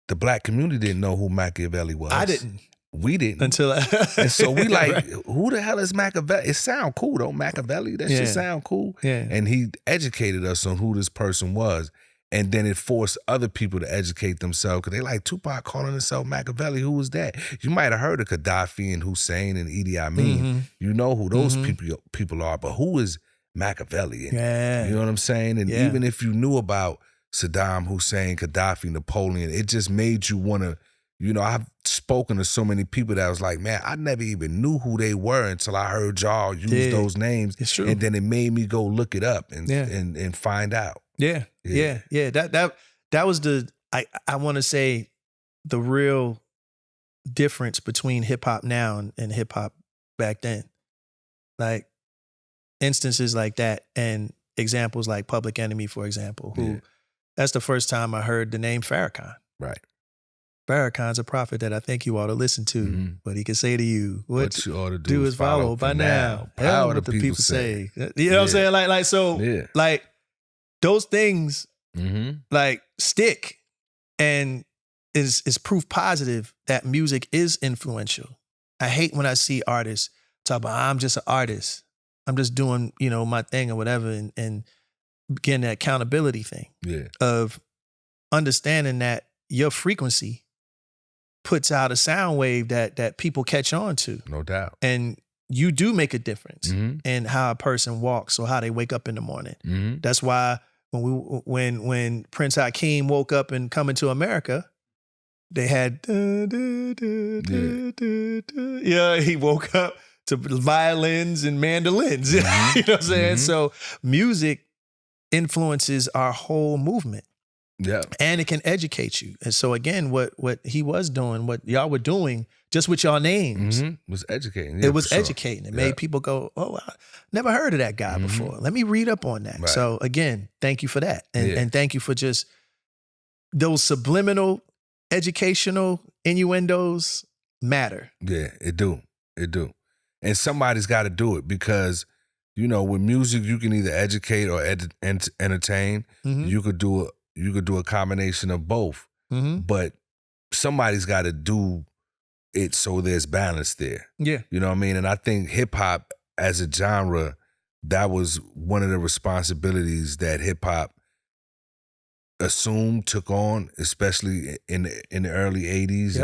The black community didn't know who Machiavelli was. I didn't. We didn't. Until and so we like, who the hell is Machiavelli? It sound cool though, Machiavelli. That shit sound cool. Yeah. And he educated us on who this person was. And then it forced other people to educate themselves, because they like, Tupac calling himself Machiavelli. Who was that? You might have heard of Gaddafi and Hussein and EDI Mean. You know who those people are, but who is Machiavelli? And, you know what I'm saying? And even if you knew about Saddam Hussein, Gaddafi, Napoleon, it just made you want to, you know, I've spoken to so many people that was like, man, I never even knew who they were until I heard y'all use those names. It's true. And then it made me go look it up and find out. Yeah. That was the, I want to say, the real difference between hip hop now and hip hop back then. Like instances like that, and examples like Public Enemy, for example, who that's the first time I heard the name Farrakhan. Right. Farrakhan's a prophet that I think you ought to listen to. But he can say to you, what you ought to do is follow by now. Hell what the people say. You know what I'm saying? Like those things like stick, and is proof positive that music is influential. I hate when I see artists talk about, I'm just an artist. I'm just doing, you know, my thing or whatever, and getting that accountability thing of understanding that your frequency puts out a sound wave that people catch on to. No doubt. And you do make a difference in how a person walks or how they wake up in the morning. That's why when Prince Hakeem woke up and Coming to America, they had he woke up to violins and mandolins. You know what I'm saying? So music influences our whole movement. Yeah. And it can educate you. And so again, what he was doing, what y'all were doing, just with y'all names, was educating. It was educating. It made people go, oh, I never heard of that guy before. Let me read up on that. Right. So again, thank you for that. And thank you for just those subliminal educational innuendos matter. Yeah, it do. And somebody's got to do it, because, you know, with music, you can either educate or entertain. You could do a combination of both, but somebody's got to do it so there's balance there. Yeah. You know what I mean? And I think hip hop as a genre, that was one of the responsibilities that hip hop took on, especially in the early 80s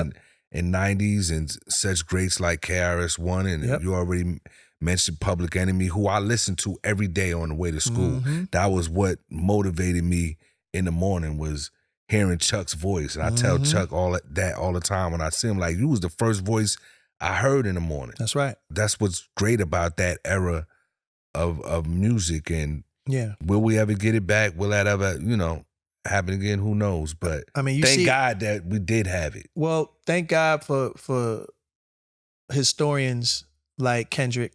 and 90s, and such greats like KRS-One, and you already mentioned Public Enemy, who I listen to every day on the way to school. That was what motivated me in the morning, was hearing Chuck's voice. And I tell Chuck all the time when I see him, like, you was the first voice I heard in the morning. That's right. That's what's great about that era of music. And will we ever get it back? Will that ever, you know, happen again? Who knows? But I mean, thank God that we did have it. Well, thank God for historians like Kendrick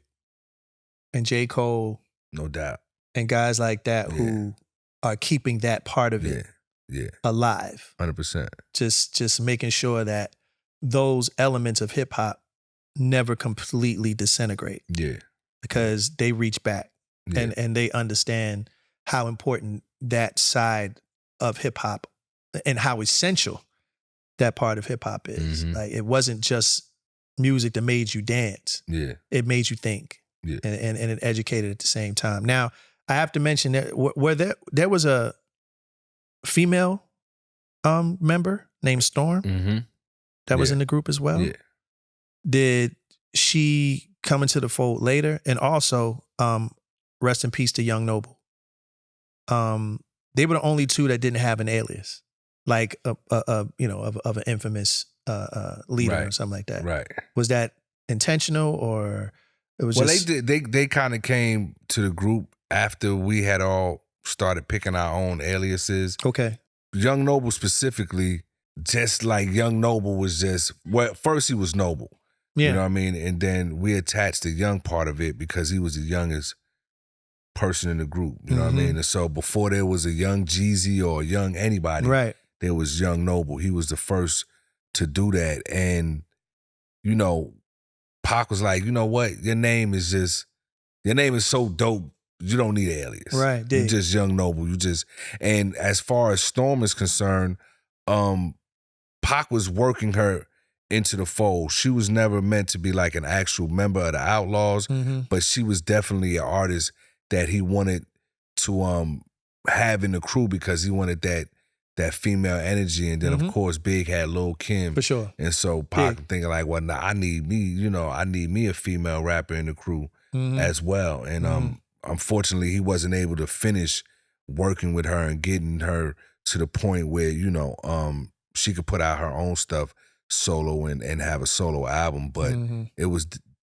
and J. Cole. No doubt. And guys like that who are keeping that part of it alive. 100%. Just making sure that those elements of hip hop never completely disintegrate. Yeah. Because they reach back and they understand how important that side of hip hop and how essential that part of hip hop is. Like, it wasn't just music that made you dance. Yeah. It made you think. Yeah. And it educated at the same time. Now, I have to mention that where there was a female member named Storm that was in the group as well. Yeah. Did she come into the fold later? And also, rest in peace to Young Noble. they were the only two that didn't have an alias, like of an infamous leader or Right. something like that. Right. Was that intentional, or it was Well, just they kind of came to the group after we had all started picking our own aliases. okay? Young Noble specifically, just like Young Noble was just, well, first he was Noble. Yeah. You know what I mean? And then we attached the young part of it because he was the youngest person in the group. You know what I mean? And so before there was a young Jeezy or a young anybody, Right. there was Young Noble. He was the first to do that. And, you know, Pac was like, you know what? Your name is so dope. You don't need an alias. Right. You Dig. just Young Noble. And as far as Storm is concerned, Pac was working her into the fold. She was never meant to be like an actual member of the Outlawz, but she was definitely an artist that he wanted to have in the crew because he wanted that female energy. And then of course Big had Lil Kim. For sure. And so Pac thinking like, well, nah, I need me a female rapper in the crew as well. And unfortunately he wasn't able to finish working with her and getting her to the point where, she could put out her own stuff solo and have a solo album. But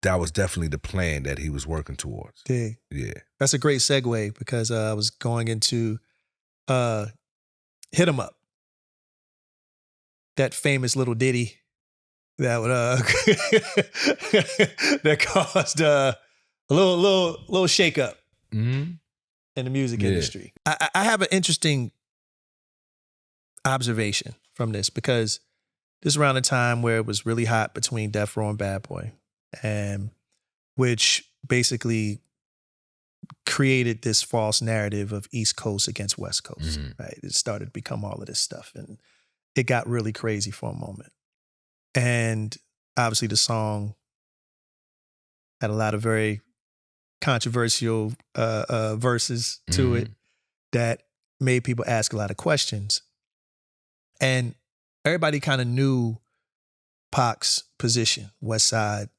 that was definitely the plan that he was working towards. Dig. Yeah. That's a great segue because I was going into Hit 'Em Up. That famous little ditty that would that caused a little shakeup in the music industry. I have an interesting observation from this because this is around the time where it was really hot between Death Row and Bad Boy, and which basically created this false narrative of East Coast against West Coast, right? It started to become all of this stuff, and it got really crazy for a moment. And obviously the song had a lot of very controversial verses to it that made people ask a lot of questions. And everybody kind of knew Pac's position, West Side,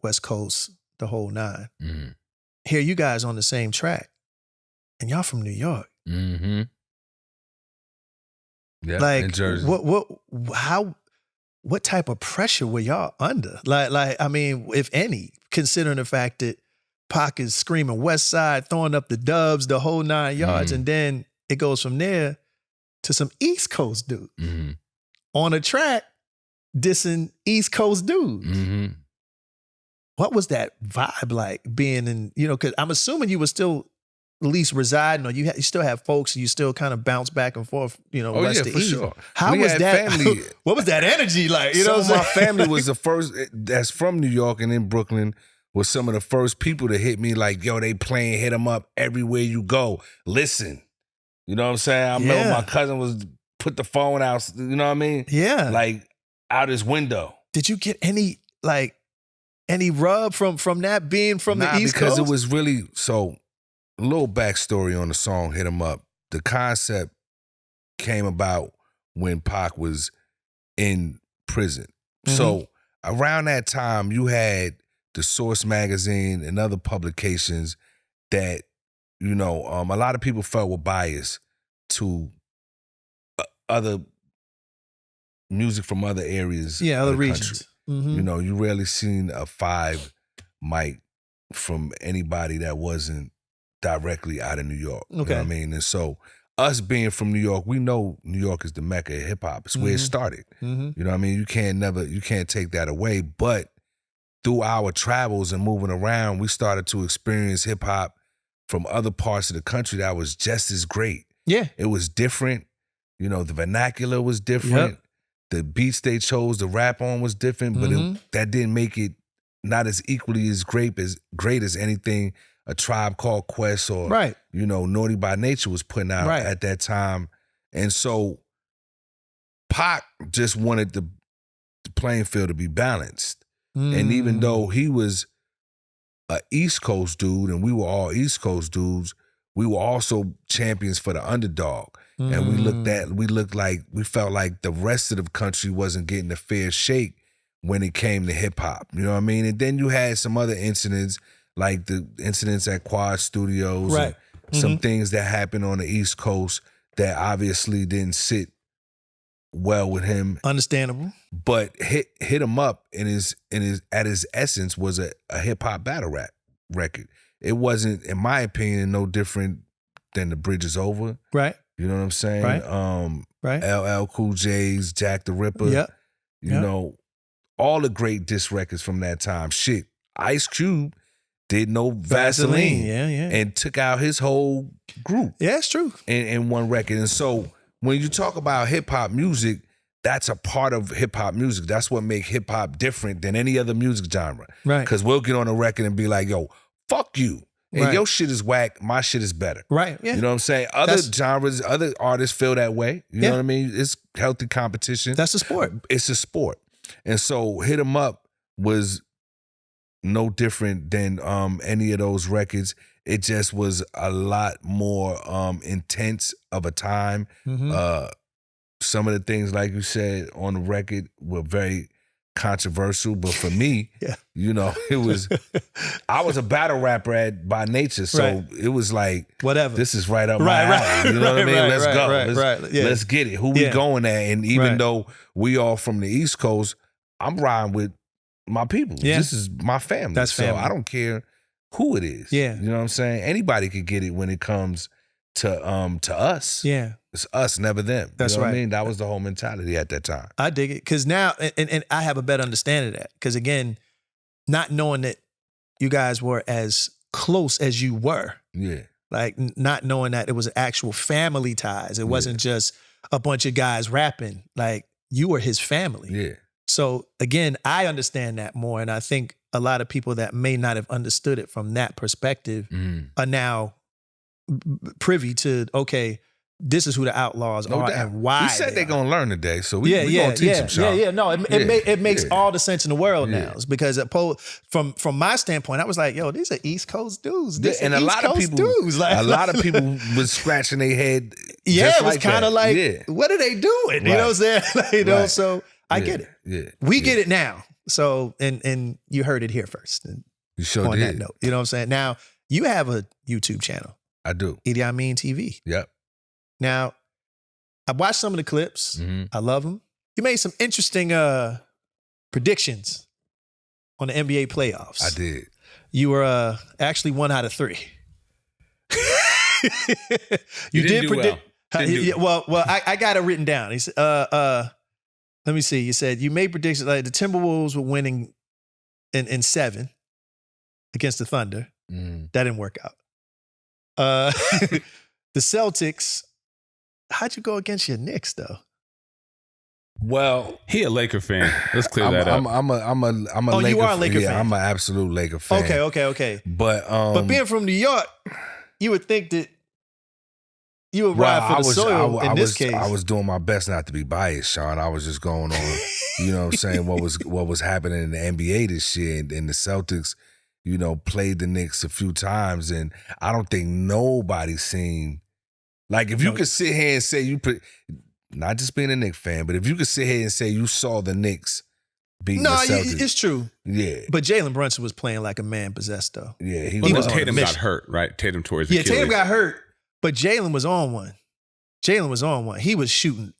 West Coast, the whole nine. Here you guys on the same track, and y'all from New York. Yeah, Like, in Jersey. what type of pressure were y'all under? Like, I mean, if any, considering the fact that Pac is screaming West Side, throwing up the dubs, the whole 9 yards, and then it goes from there to some East Coast dude on a track dissing East Coast dudes. What was that vibe like being in, because I'm assuming you were still at least residing, or you still have folks, you still kind of bounce back and forth, west to for east. sure. How We was had that? family. What was that energy like? Some of my what I'm saying? family was the first that's from New York and in Brooklyn was some of the first people to hit me like, yo, they playing Hit 'Em Up everywhere you go. Listen. You know what I'm saying? I remember my cousin was put the phone out, you know what I mean? Yeah. Like out his window. Did you get any rub from that being from the East because Coast? it was really, so a little backstory on the song Hit 'Em Up. The concept came about when Pac was in prison. So around that time, you had the Source magazine and other publications that, a lot of people felt were biased to other music from other areas. Yeah, of other the regions. country. You rarely seen a 5 mic from anybody that wasn't directly out of New York. You know what I mean? And so us being from New York, we know New York is the mecca of hip hop. It's where it started. You know what I mean? You can't take that away. But through our travels and moving around, we started to experience hip hop from other parts of the country that was just as great. Yeah. It was different. The vernacular was different. Yep. The beats they chose to rap on was different, but that didn't make it not as equally as great as anything a Tribe Called Quest or Naughty by Nature was putting out at that time. And so Pac just wanted the playing field to be balanced. And even though he was an East Coast dude and we were all East Coast dudes, we were also champions for the underdog. And we felt like the rest of the country wasn't getting a fair shake when it came to hip hop. You know what I mean? And then you had some other incidents, like the incidents at Quad Studios some things that happened on the East Coast that obviously didn't sit well with him. Understandable. But hit him up in his at his essence was a hip hop battle rap record. It wasn't, in my opinion, no different than The Bridge Is Over. Right. You know what I'm saying? Right. Right. LL Cool J's, Jack the Ripper. Yep. You know, all the great diss records from that time. Shit, Ice Cube did No Vaseline. Yeah. And took out his whole group. Yeah, it's true. In one record. And so when you talk about hip hop music, that's a part of hip hop music. That's what makes hip hop different than any other music genre. Right. Because we'll get on a record and be like, yo, fuck you. And your shit is whack, my shit is better. Right. Yeah. You know what I'm saying? Other genres, other artists feel that way. You know what I mean? It's healthy competition. That's a sport. It's a sport. And so Hit 'Em Up was no different than any of those records. It just was a lot more intense of a time. Some of the things, like you said, on the record were very controversial, but for me, you know, it was, I was a battle rapper by nature, so it was like, whatever, this is right up my alley. You know what I mean? Let's go. Let's get it. Who we going at? And even though we all from the East Coast, I'm riding with my people. This is my family. That's family. So I don't care who it is. Yeah. You know what I'm saying? Anybody could get it when it comes to us. Yeah. It's us, never them. That's you know right. what I mean? That was the whole mentality at that time. I dig it. Because now, and I have a better understanding of that. Because again, not knowing that you guys were as close as you were. Yeah. Like not knowing that it was actual family ties. It wasn't just a bunch of guys rapping. Like you were his family. Yeah. So again, I understand that more. And I think a lot of people that may not have understood it from that perspective are now privy to, okay, this is who the Outlawz are and why. We said they're going to learn today, so we going to teach them, Sean. No, it makes all the sense in the world now. It's because from my standpoint, I was like, yo, these are East Coast dudes. And a lot of people, like, a lot of people was scratching their head. It was kind of like, what are they doing? You know what I'm saying? Like, you know, so I get it. Yeah, we get it now. So, and you heard it here first. And you sure on did. that note, you know what I'm saying? Now, you have a YouTube channel. I do. EDI Mean TV. Yep. Now, I watched some of the clips. I love them. You made some interesting predictions on the NBA playoffs. I did. You were actually 1 out of 3. you did predict. Well. I got it written down. He said, let me see. You said you made predictions like the Timberwolves were winning in 7 against the Thunder. That didn't work out. The Celtics. How'd you go against your Knicks though? Well, he a Laker fan. Let's clear that up. I'm a Laker. You are a Laker fan. Yeah, I'm an absolute Laker fan. Okay. But being from New York, you would think that you would ride for the soil in this case. I was doing my best not to be biased, Sean. I was just going on, you know what I'm saying, what was happening in the NBA this year, and the Celtics, you know, played the Knicks a few times, and I don't think nobody's seen, like, if you could sit here and say not just being a Knicks fan, but if you could sit here and say you saw the Knicks beating the Celtics. It's true. Yeah. But Jalen Brunson was playing like a man possessed though. Yeah. He was Tatum got hurt, right? Tatum tore his Achilles. Tatum got hurt, but Jalen was on one. He was shooting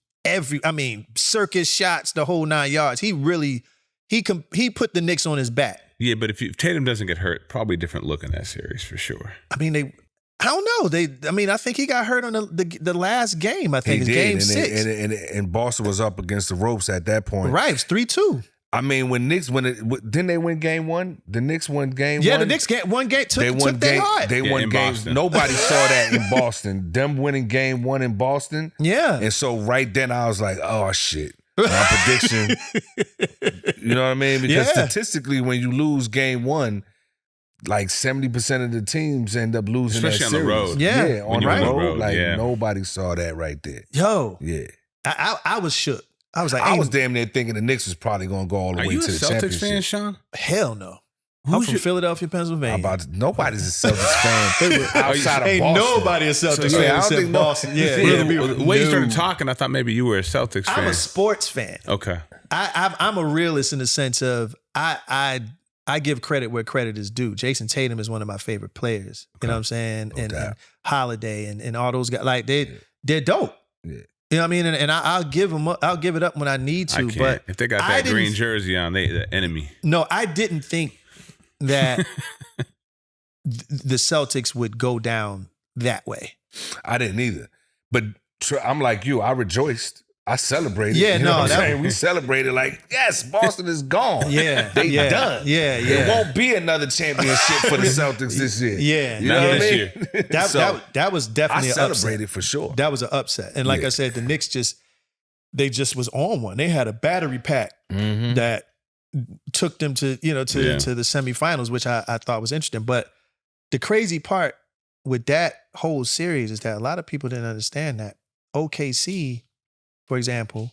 circus shots, the whole 9 yards. He really, he put the Knicks on his back. Yeah, but if Tatum doesn't get hurt, probably a different look in that series for sure. I don't know. I think he got hurt on the last game. I think it's game 6. And Boston was up against the ropes at that point. Right, it's 3-2. I mean, didn't they win game 1? The Knicks won game 1. Yeah, the Knicks won game. They won games. They won games. Nobody saw that in Boston. Them winning game 1 in Boston. Yeah. And so right then I was like, oh shit. My prediction. You know what I mean? Because statistically, when you lose game 1, like 70% of the teams end up losing, especially that series. On the road. Yeah, on the road. Like nobody saw that right there. Yo. Yeah. I was shook. I was like, I was damn near thinking the Knicks was probably going to go all the way to the championship. Are you a Celtics fan, Sean? Hell no. I'm from Philadelphia, Pennsylvania. Nobody's a Celtics fan outside of Boston. Ain't nobody a Celtics fan except Boston. The way you started talking, I thought maybe you were a Celtics fan. I'm a sports fan. Okay. I'm a realist in the sense of I I give credit where credit is due. Jason Tatum is one of my favorite players. You know what I'm saying? No and doubt. Holiday and all those guys, like they're dope. Yeah. You know what I mean? And I'll give them up. I'll give it up when I need to. I can't. But If they got that green jersey on, they the enemy. No, I didn't think that the Celtics would go down that way. I didn't either. But I'm like you. I rejoiced. I celebrated. Yeah, you know no, what I'm saying? We celebrated like, yes, Boston is gone. Yeah, they yeah, done. Yeah, yeah. There won't be another championship for the Celtics this year. Yeah, you know what I mean? Year. That was definitely an upset. I celebrated for sure. That was an upset. And like I said, the Knicks they just was on one. They had a battery pack that took them to the semifinals, which I thought was interesting. But the crazy part with that whole series is that a lot of people didn't understand that OKC, for example,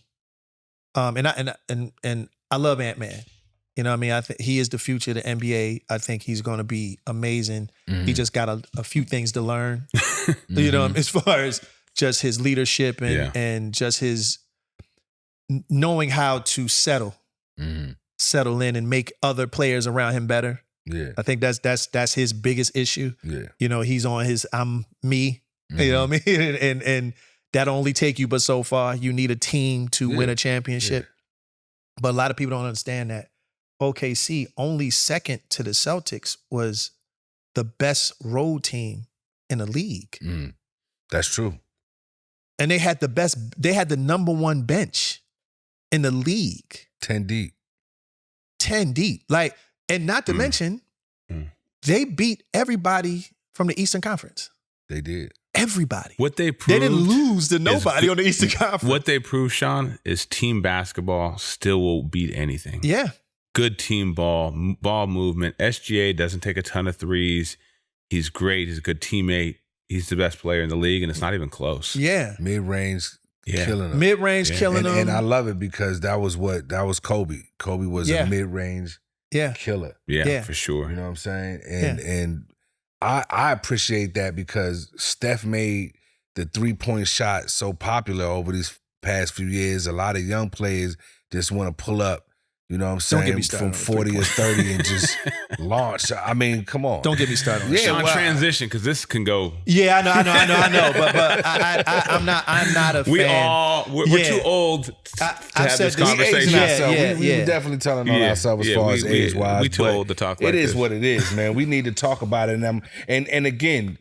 and I love Ant-Man. You know what I mean? I think he is the future of the NBA. I think he's going to be amazing. He just got a few things to learn, you know, as far as just his leadership and just his knowing how to settle in and make other players around him better. Yeah. I think that's his biggest issue. Yeah. You know, he's on his I'm me, you know what I mean? And that'll only take you but so far. You need a team to win a championship. Yeah. But a lot of people don't understand that OKC, only second to the Celtics, was the best road team in the league. That's true. And they had the number one bench in the league. 10 deep. 10 deep. Like, and not to mention, they beat everybody from the Eastern Conference. They did. Everybody. What they proved, they didn't lose to nobody on the Eastern Conference. What they proved, Sean, is team basketball still will beat anything. Yeah. Good team ball movement. SGA doesn't take a ton of threes. He's great. He's a good teammate. He's the best player in the league, and it's not even close. Yeah. Mid-range killing them. Mid-range killing them. And I love it because that was Kobe. Kobe was a mid-range killer. Yeah, for sure. You know what I'm saying? And I appreciate that because Steph made the three-point shot so popular over these past few years. A lot of young players just want to pull up, you know what I'm saying, from 40 or 30 and just launch. I mean, come on. Don't get me started on Sean, transition, because this can go. Yeah, I know. But I'm not a fan. We're too old to have this conversation. We definitely telling on ourselves as far as age-wise. We too old to talk like this. It is what it is, man. We need to talk about it. And again,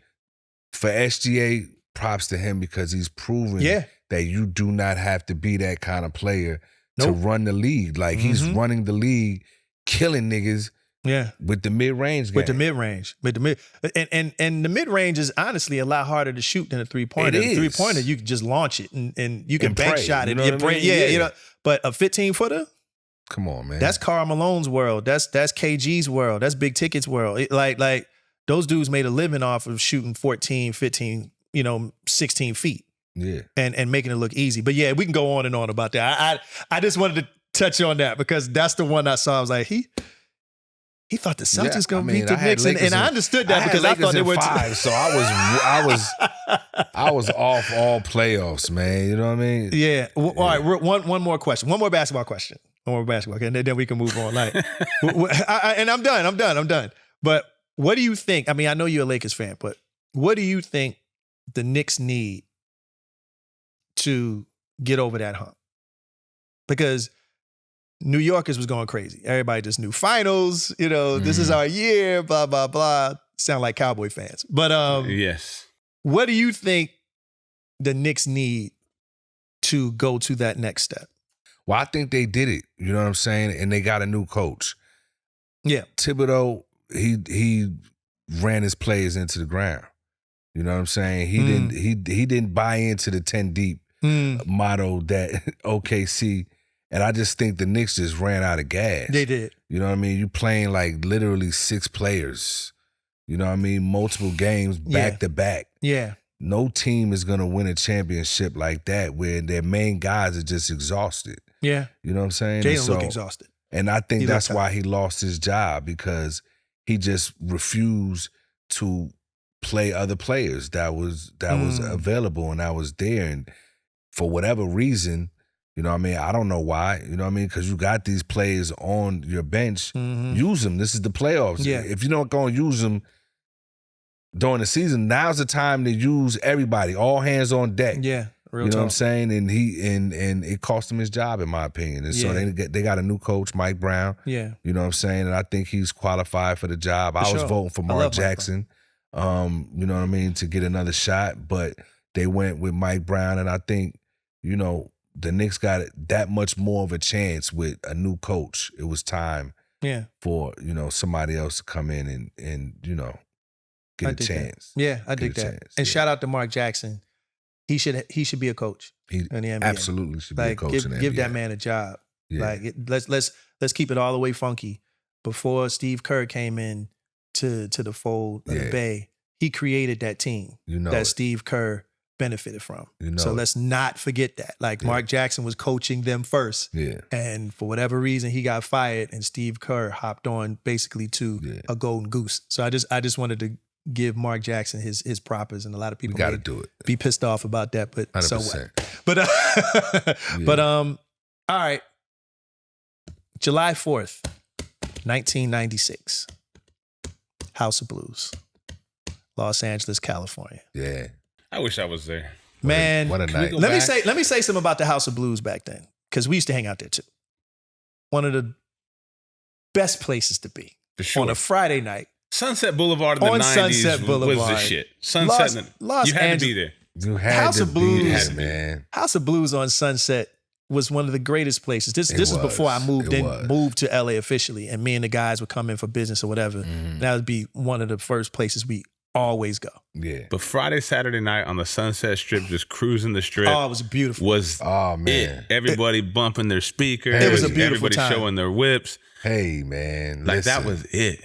for SGA, props to him because he's proven that you do not have to be that kind of player to run the league. Like he's running the league, killing niggas with the mid-range game. With the mid-range. And the mid-range is honestly a lot harder to shoot than a three-pointer. It is. A three-pointer, you can just launch it and you can And bank pray, shot it. you know what I mean? You know, but a 15-footer? Come on, man. That's Karl Malone's world. That's KG's world. That's Big Ticket's world. Like those dudes made a living off of shooting 14, 15, 16 feet. Yeah. And making it look easy. But yeah, we can go on and on about that. I just wanted to touch on that because that's the one I saw. I was like, he thought the Celtics gonna beat the Knicks. And I understood that because I thought they were 5, so I was off all playoffs, man. You know what I mean? Yeah. All right, one more question. One more basketball question. And then we can move on. Like and I'm done. But what do you think? I mean, I know you're a Lakers fan, but what do you think the Knicks need to get over that hump? Because New Yorkers was going crazy. Everybody just knew finals, this is our year, blah, blah, blah. Sound like Cowboy fans. But yes. What do you think the Knicks need to go to that next step? Well, I think they did it. You know what I'm saying? And they got a new coach. Yeah. Thibodeau, he ran his players into the ground. You know what I'm saying? He didn't buy into the 10 deep motto that OKC, and I just think the Knicks just ran out of gas. They did. You know what I mean? You playing like literally 6 players. You know what I mean? Multiple games back to back. Yeah. No team is gonna win a championship like that where their main guys are just exhausted. Yeah. You know what I'm saying? Jalen look exhausted. And I think that's why he lost his job because he just refused to play other players that was available and that was there. And for whatever reason, You know what I mean? I don't know why. You know what I mean? Because you got these players on your bench. Use them. This is the playoffs. Yeah. If you don't go and use them during the season, now's the time to use everybody. All hands on deck. Yeah. Real You know talk. what I'm saying? And and it cost him his job, in my opinion. And so they got a new coach, Mike Brown. Yeah. You know what I'm saying? And I think he's qualified for the job. I was sure. voting for I Mark love Mike Jackson. You know what I mean, to get another shot, but they went with Mike Brown, and I think, you know, the Knicks got that much more of a chance with a new coach. It was time for, you know, somebody else to come in and you know, get a chance. That. Yeah, I dig that. Chance, and shout out to Mark Jackson. He should be a coach in the NBA. Absolutely should be a coach in the NBA. Give that man a job. Yeah. Like let's keep it all the way funky. Before Steve Kerr came in to the fold of the Bay, he created that team that Steve Kerr benefited from. So let's not forget that. Like Mark Jackson was coaching them first. Yeah. And for whatever reason he got fired and Steve Kerr hopped on basically to a golden goose. So I just wanted to give Mark Jackson his propers, and a lot of people gotta do it. Be pissed off about that, but 100%. so what? But all right. July 4th, 1996. House of Blues. Los Angeles, California. Yeah. I wish I was there. Man, what a night. Let me say something about the House of Blues back then, because we used to hang out there too. One of the best places to be. For sure. On a Friday night. Sunset Boulevard in the 90s Sunset Boulevard. was the shit. Sunset, you had to be there. You had to be there, man. House of Blues on Sunset was one of the greatest places. This was before I moved to LA officially, and me and the guys would come in for business or whatever. That would be one of the first places we always go. Yeah. But Friday, Saturday night on the Sunset Strip, just cruising the strip. Oh, it was beautiful. Man. Everybody bumping their speakers. It was a beautiful Everybody time. showing their whips. Hey, man. Like, that was it.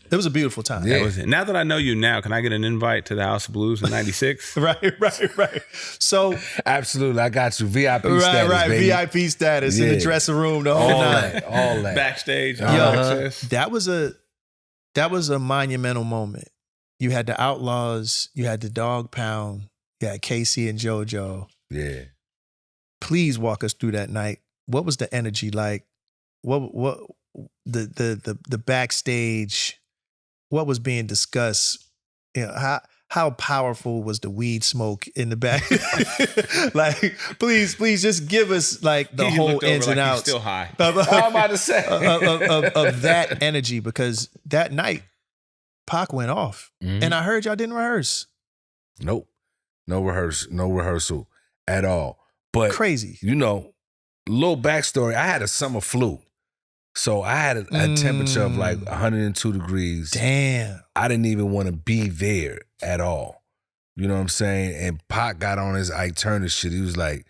It was a beautiful time. Yeah. That was it. Now that I know you now, can I get an invite to the House of Blues in 96? Right. So absolutely, I got you. VIP status, baby. VIP status in the dressing room, the whole night. All that. Backstage. That was a monumental moment. You had the Outlawz, you had the Dog Pound, you had Casey and JoJo. Yeah. Please walk us through that night. What was the energy like? What the backstage? What was being discussed? You know, how powerful was the weed smoke in the back? Like, please just give us like the whole ins and outs. He's still high. I'm about to say of that energy, because that night Pac went off, and I heard y'all didn't rehearse. Nope, no rehearsal at all. But crazy, you know. Little backstory: I had a summer flu. So I had a temperature of like 102 degrees. Damn. I didn't even want to be there at all. You know what I'm saying? And Pac got on his Ike Turner shit. He was like,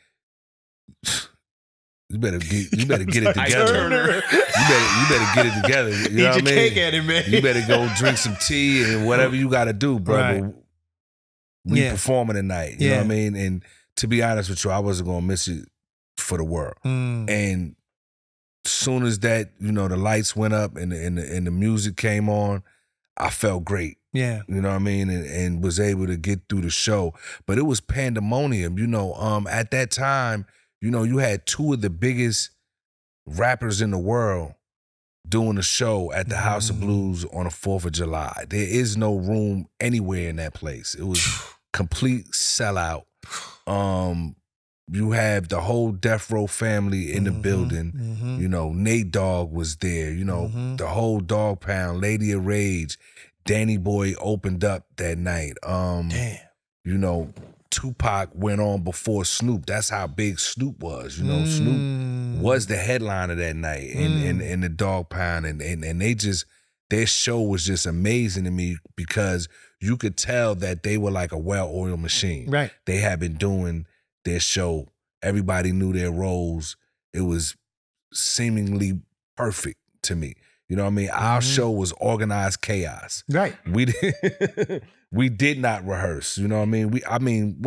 you better get it together. You better get it together. You know what I mean? Cake at him, man. You better go drink some tea and whatever you got to do, bro. Right. We performing tonight. You know what I mean? And to be honest with you, I wasn't going to miss it for the world. And soon as that, you know, the lights went up and the music came on, I felt great. Yeah. You know what I mean? And was able to get through the show. But it was pandemonium. You know, at that time, you know, you had two of the biggest rappers in the world doing a show at the House of Blues on the 4th of July. There is no room anywhere in that place. It was complete sellout. You have the whole Death Row family in the building. You know, Nate Dogg was there. You know, the whole Dog Pound, Lady of Rage, Danny Boy opened up that night. Damn. You know, Tupac went on before Snoop. That's how big Snoop was. You know, Snoop was the headliner that night in the Dog Pound. And they just, their show was just amazing to me because you could tell that they were like a well-oiled machine. Right. They had been doing their show. Everybody knew their roles. It was seemingly perfect to me. You know what I mean? Our show was organized chaos. Right. We did not rehearse. You know what I mean?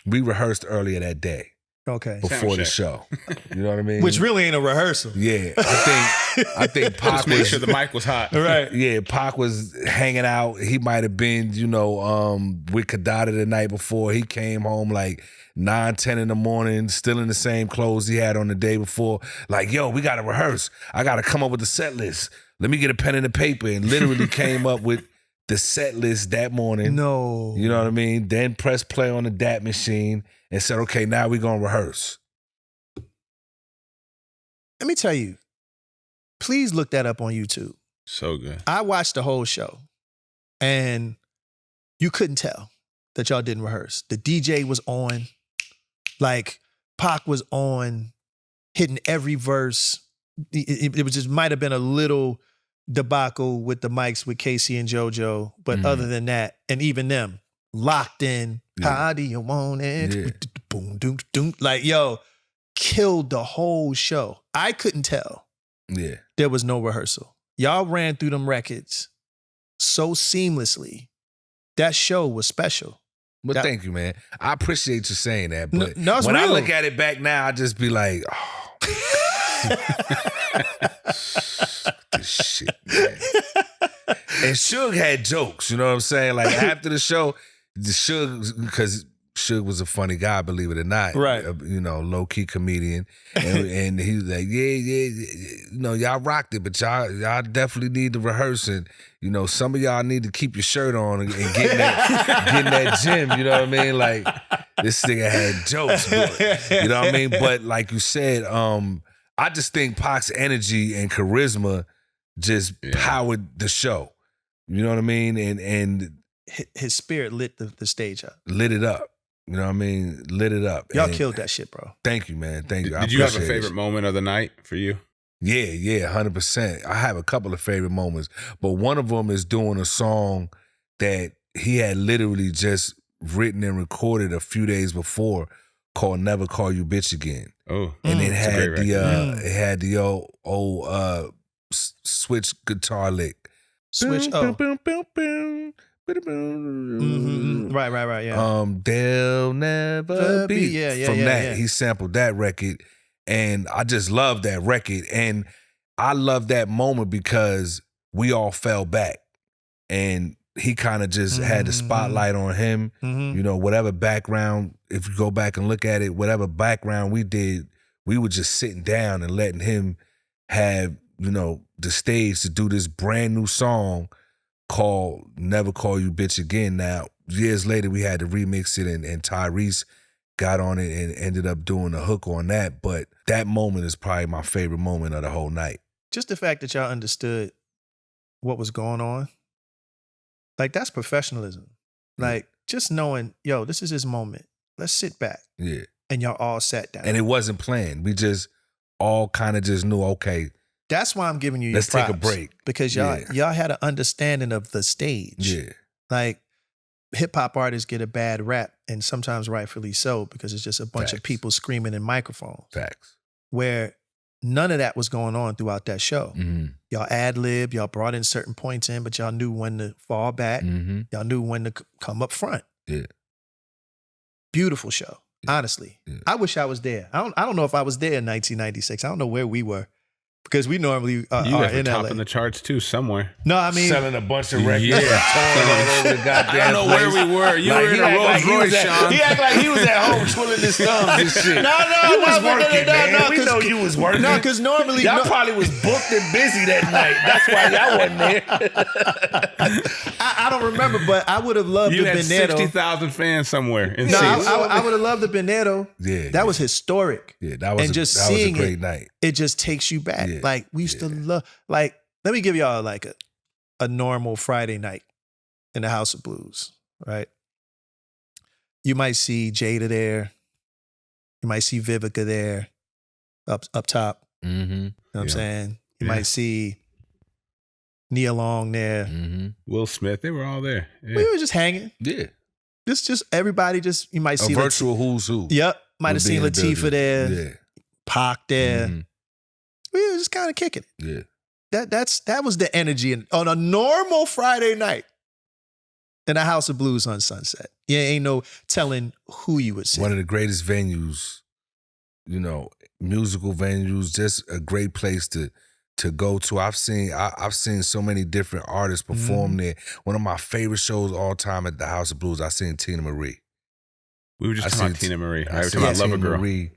We rehearsed earlier that day. Okay. before the check. show. You know what I mean? Which really ain't a rehearsal. Yeah, I think Pac Just make was, sure the mic was hot. Right. yeah, Pac was hanging out. He might have been, with Kadada the night before. He came home like 9, 10 in the morning, still in the same clothes he had on the day before. Like, yo, we got to rehearse. I got to come up with the set list. Let me get a pen and a paper. And literally came up with the set list that morning. No. You know what I mean? Then press play on the DAT machine and said, okay, now we're going to rehearse. Let me tell you, please look that up on YouTube. So good. I watched the whole show and you couldn't tell that y'all didn't rehearse. The DJ was on, like Pac was on, hitting every verse. It was just might have been a little debacle with the mics with Casey and JoJo, but other than that, and even them locked in. Yeah. How do you want it? Yeah. Boom, doom, doom. Like, yo, killed the whole show. I couldn't tell. Yeah. There was no rehearsal. Y'all ran through them records so seamlessly. That show was special. But thank you, man. I appreciate you saying that. But No, it's when I real. look at it back now, I just be like, oh, this shit, man. And Suge had jokes, you know what I'm saying? Like after the show, because Suge was a funny guy, believe it or not. Right. Low key comedian. And he was like, yeah, y'all rocked it, but y'all definitely need to rehearse. And, some of y'all need to keep your shirt on and get in that gym. You know what I mean? Like this nigga had jokes, but, you know what I mean? But like you said, I just think Pac's energy and charisma just powered the show. You know what I mean? And his spirit lit the stage up. lit it up. You know what I mean? Lit it up. Y'all And killed that shit, bro. Thank you, man. Thank you. I Did you have a appreciate it. favorite moment of the night for you? Yeah, 100%. I have a couple of favorite moments, but one of them is doing a song that he had literally just written and recorded a few days before called "Never Call You Bitch Again," Oh, and it that's a had great record. the old switch guitar lick. Switch. Oh. Right. Yeah. They'll never be. Yeah, From yeah, that, yeah. he sampled that record, and I just love that record. And I love that moment because we all fell back, and he kind of just had the spotlight on him. Whatever background, if you go back and look at it, whatever background we did, we were just sitting down and letting him have, the stage to do this brand new song called Never Call You Bitch Again. Now, years later, we had to remix it, and Tyrese got on it and ended up doing a hook on that. But that moment is probably my favorite moment of the whole night. Just the fact that y'all understood what was going on, like that's professionalism. Like just knowing, yo, this is his moment. Let's sit back. Yeah. And y'all all sat down. And it wasn't planned. We just all kind of just knew, okay, that's why I'm giving you your let's take a props, break. because y'all had an understanding of the stage. Yeah. Like hip hop artists get a bad rap, and sometimes rightfully so, because it's just a bunch of Facts. people screaming in microphones. Facts. Where none of that was going on throughout that show. Mm-hmm. Y'all ad-lib, y'all brought in certain points in, but y'all knew when to fall back. Mm-hmm. Y'all knew when to come up front. Yeah. Beautiful show, honestly. Yeah. I wish I was there. I don't know if I was there in 1996. I don't know where we were, because we normally are You guys were in LA. topping the charts too somewhere. No, I mean, Selling a bunch of records. Yeah. Touring all over the goddamn I don't know where place. we were. You Like, were in he a act Rolls like he was Royce, at- Sean. He act like he was at home twiddling his thumbs and shit. No, You was no, working, man. We 'cause- know you was working. No, because normally, Y'all probably was booked and busy that night. That's why y'all wasn't there. I don't remember, but I would have loved You to had been there. 60,000 fans somewhere in No, seats. I would have loved to been there though. Yeah. That was historic. Yeah, that was And just that was a seeing great it, night. It just takes you back. Yeah, Like we used to love. Like let me give y'all like a normal Friday night in the House of Blues, right? You might see Jada there. You might see Vivica there, up top. Mm-hmm. You know what I'm saying? You Yeah. might see Nia Long there. Mm-hmm. Will Smith, they were all there. Yeah. We were just hanging. Yeah. Just everybody. Just you might A see virtual who's who. Yep. Might have would be seen in the Latifah building. there, Yeah. Pac there. Mhm. We were just kind of kicking it. Yeah. That was the energy on a normal Friday night in a House of Blues on Sunset. Yeah, ain't no telling who you would see. One of the greatest venues you know, musical venues, just a great place to go to. I've seen so many different artists perform there. One of my favorite shows all time at the House of Blues, I seen Tina Marie. We were just talking about Tina Marie. I was seen talking about Love a Tina Girl. Marie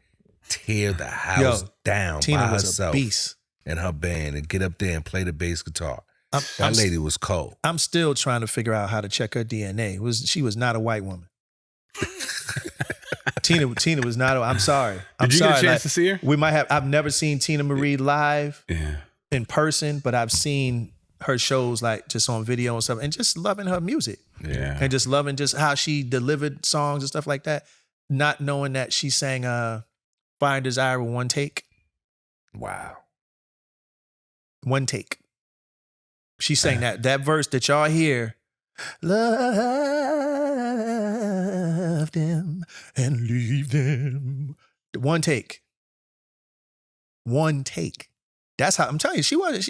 tear the house down Tina by was herself a beast. and her band and get up there and play the bass guitar. I'm That lady was cold. I'm still trying to figure out how to check her DNA. She was not a white woman. Tina was not. I'm sorry. Did you get a chance to see her? We might have. I've never seen Tina Marie live Yeah. in person, but I've seen her shows like just on video and stuff, and just loving her music. Yeah. And just loving just how she delivered songs and stuff like that. Not knowing that she sang Fire and Desire with one take. Wow. One take. She sang that verse that y'all hear. Love them and leave them. One take. One take. That's how I'm telling you. She was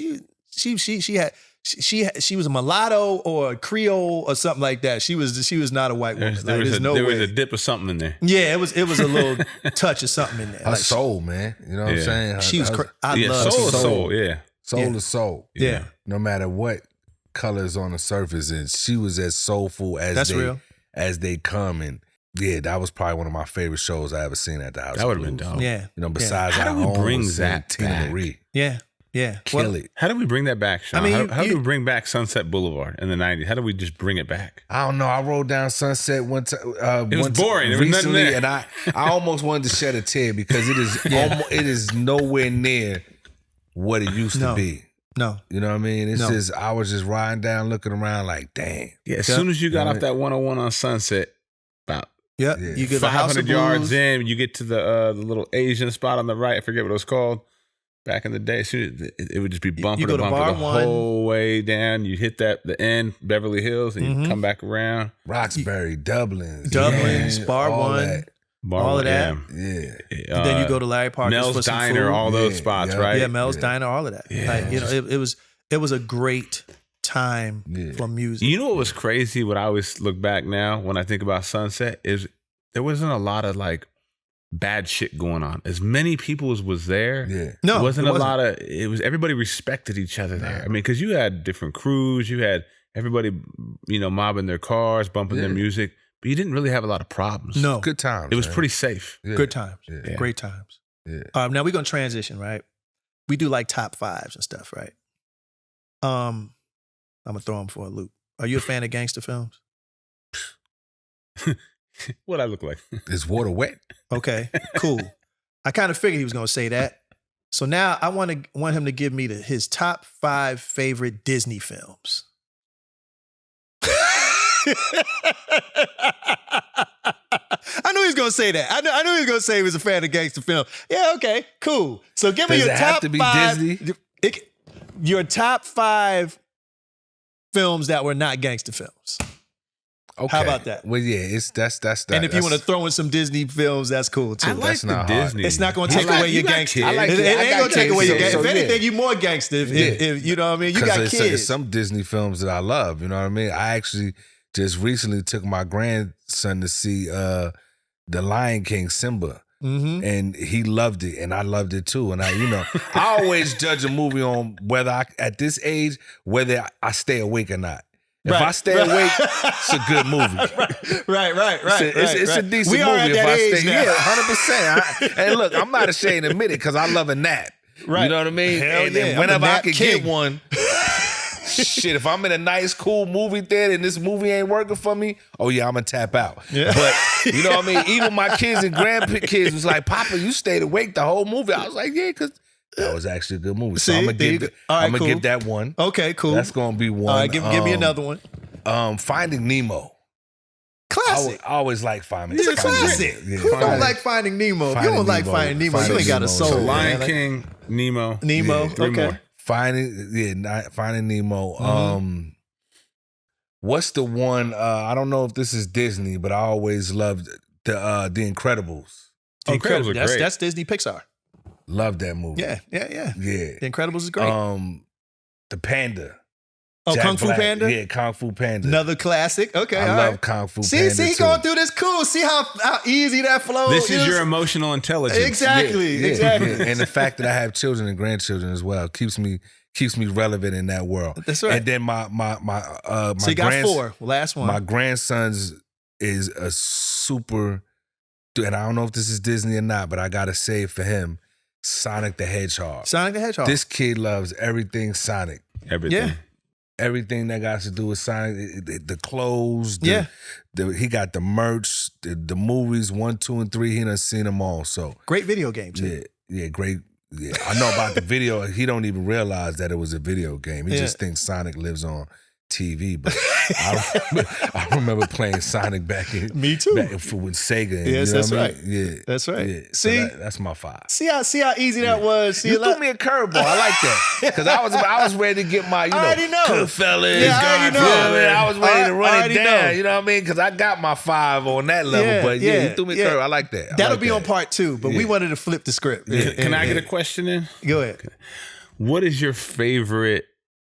a mulatto or a Creole or something like that. She was not a white woman. There was a dip of something in there. Yeah, it was a little touch of something in there. Her soul, man. You know what I'm saying? She was. I love soul. soul. Yeah. Soul to soul. Yeah. No matter what colors on the surface, and she was as soulful as they come. And yeah, that was probably one of my favorite shows I ever seen at the House. That would of have been Blues. dope. Yeah. You know, besides How our do we own bring was that Tina back? Marie. Yeah. Yeah. Kill it. How do we bring that back, Sean? I mean, how do we bring back Sunset Boulevard in the 90s? How do we just bring it back? I don't know. I rode down Sunset one time. It was boring. There was nothing recently, there. and I almost wanted to shed a tear because it is it is nowhere near what it used to be. No. You know what I mean? It's just, I was just riding down, looking around like, dang. Yeah, as soon as you got off that 101 on Sunset, about You get the House of 500 yards Blues. in, you get to the little Asian spot on the right. I forget what it was called. Back in the day, it would just be bumper go to to bumper Bar the One. whole way down. You hit the end, Beverly Hills, and you come back around. Roxbury, Dublin's, Bar all One. that. All of that. Yeah. Then you go to Larry Parker's Mel's for some Diner, food. all those spots, right? Yeah, Mel's Diner, all of that. Yeah. Like, you know, it was a great time for music. You know what was crazy? What I always look back now when I think about Sunset is there wasn't a lot of like bad shit going on. As many people as was there. Yeah. No, it wasn't a lot of. It was everybody respected each other there. I mean, because you had different crews, you had everybody, mobbing their cars, bumping their music, but you didn't really have a lot of problems. No. Good times. It was man. pretty safe. Yeah. Good times. Yeah. Great times. Yeah. Now we're gonna transition, right? We do like top fives and stuff, right? I'm gonna throw them for a loop. Are you a fan of gangster films? What I look like? Is water wet? Okay, cool. I kind of figured he was gonna say that. So now I want him to give me his top 5 favorite Disney films. I knew he was gonna say that. I knew he was gonna say he was a fan of gangster film. Yeah, okay, cool. So give me Does your it top have to be 5. Disney? Your top 5 films that were not gangster films. Okay. How about that? Well, yeah, that's And if you want to throw in some Disney films, that's cool too. I like That's the not hard. Disney. It's not going to take away your gangster. I like it it. I ain't got going to take away your kids, gangster. so If yeah. anything, you more gangster. If you know what I mean? You got there's kids. some Disney films that I love. You know what I mean? I actually just recently took my grandson to see The Lion King, Simba. Mm-hmm. And he loved it, and I loved it too. And I always judge a movie on whether at this age, whether I stay awake or not. If I stay awake, it's a good movie. Right. It's a decent we movie. Are at If that I age stay, now. yeah, 100%. And look, I'm not ashamed to admit it because I love a nap. Right. You know what I mean? Hell and yeah, I'm whenever a I nap can king. get one, shit, if I'm in a nice, cool movie theater and this movie ain't working for me, oh yeah, I'm gonna tap out. Yeah. But you know what I mean? Even my kids and grandkids was like, Papa, you stayed awake the whole movie. I was like, yeah, because that was actually a good movie. So See, I'm gonna there you give go. All right, cool. give that one. Okay, cool. That's gonna be one. All right, give me another one. Finding Nemo. Classic. I always like Finding It's a Finding classic. Nemo. Yeah, Who don't Finding- like Finding Nemo? If you Finding don't like Nemo. Finding Nemo, you Finding ain't got a Nemo. soul. So Lion man. King, Nemo. Nemo. Yeah, three Okay. more. Finding Nemo. What's the one? I don't know if this is Disney, but I always loved the Incredibles. The Incredibles are great. That's Disney Pixar. Love that movie. Yeah. Yeah. The Incredibles is great. The Panda. Oh, Jack Kung Fu Black. Panda? Yeah, Kung Fu Panda. Another classic. Okay, I all love right. Kung Fu See, Panda he too. going through this cool. See how easy that flows. This is your emotional intelligence. Exactly. Exactly. Yeah. And the fact that I have children and grandchildren as well keeps me relevant in that world. That's right. And then my So you got 4. Last one. My grandson's is a super, and I don't know if this is Disney or not, but I gotta say it for him, Sonic the Hedgehog. Sonic the Hedgehog. This kid loves everything Sonic. Everything. Yeah. Everything that got to do with Sonic, the clothes, he got the merch, the movies 1, 2, and 3. He done seen them all. So great video game too. Yeah, great. Yeah, I know about the video. He don't even realize that it was a video game. He just thinks Sonic lives on TV. But I remember playing Sonic back in Me too. with Sega. And, Yes, you know that's what I right. mean? Yeah, That's right. Yeah. See, so that's my 5. See how easy that was. See, You threw me a curveball. I like that because I was ready to get my Goodfellas. Yeah, I already know. I was ready to run it down. Know. You know what I mean? Because I got my 5 on that level. But you threw me a curve. I like that. That'll be on part 2. But we wanted to flip the script. Yeah. Can I get a question in? Go ahead. What is your favorite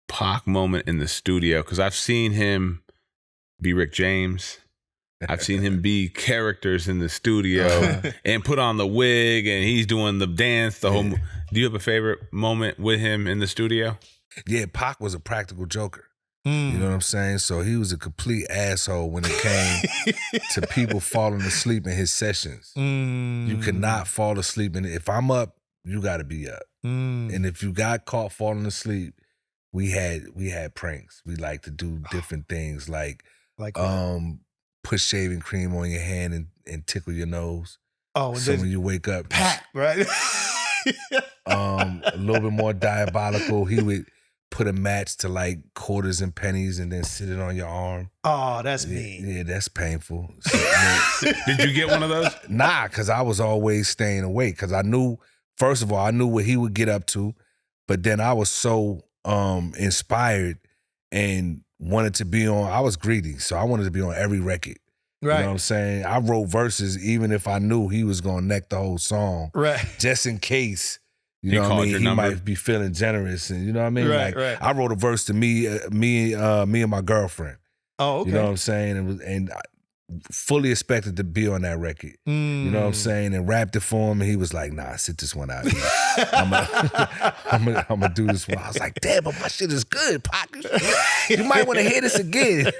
Pac moment in the studio? Because I've seen him be Rick James. I've seen him be characters in the studio and put on the wig and he's doing the dance. The whole. Do you have a favorite moment with him in the studio? Yeah, Pac was a practical joker. You know what I'm saying? So he was a complete asshole when it came to people falling asleep in his sessions. You could not fall asleep. And if I'm up, you got to be up. And if you got caught falling asleep, we had pranks. We like to do different things like put shaving cream on your hand and tickle your nose. Oh, so when you wake up, pat, right? A little bit more diabolical. He would put a match to like quarters and pennies and then sit it on your arm. Oh, that's mean. Yeah, that's painful. So, did you get one of those? Nah, because I was always staying awake because I knew, first of all, I knew what he would get up to, but then I was so inspired and wanted to be on, I was greedy, so I wanted to be on every record. Right. You know what I'm saying? I wrote verses even if I knew he was going to neck the whole song. Right. Just in case. You know what I mean? He might be feeling generous, and you know what I mean. Right, like I wrote a verse to me and my girlfriend. Oh, okay. You know what I'm saying? And I fully expected to be on that record. You know what I'm saying? And rapped it for him, and he was like, "Nah, sit this one out. I'm gonna do this one." I was like, "Damn, but my shit is good, Pac. You might want to hear this again."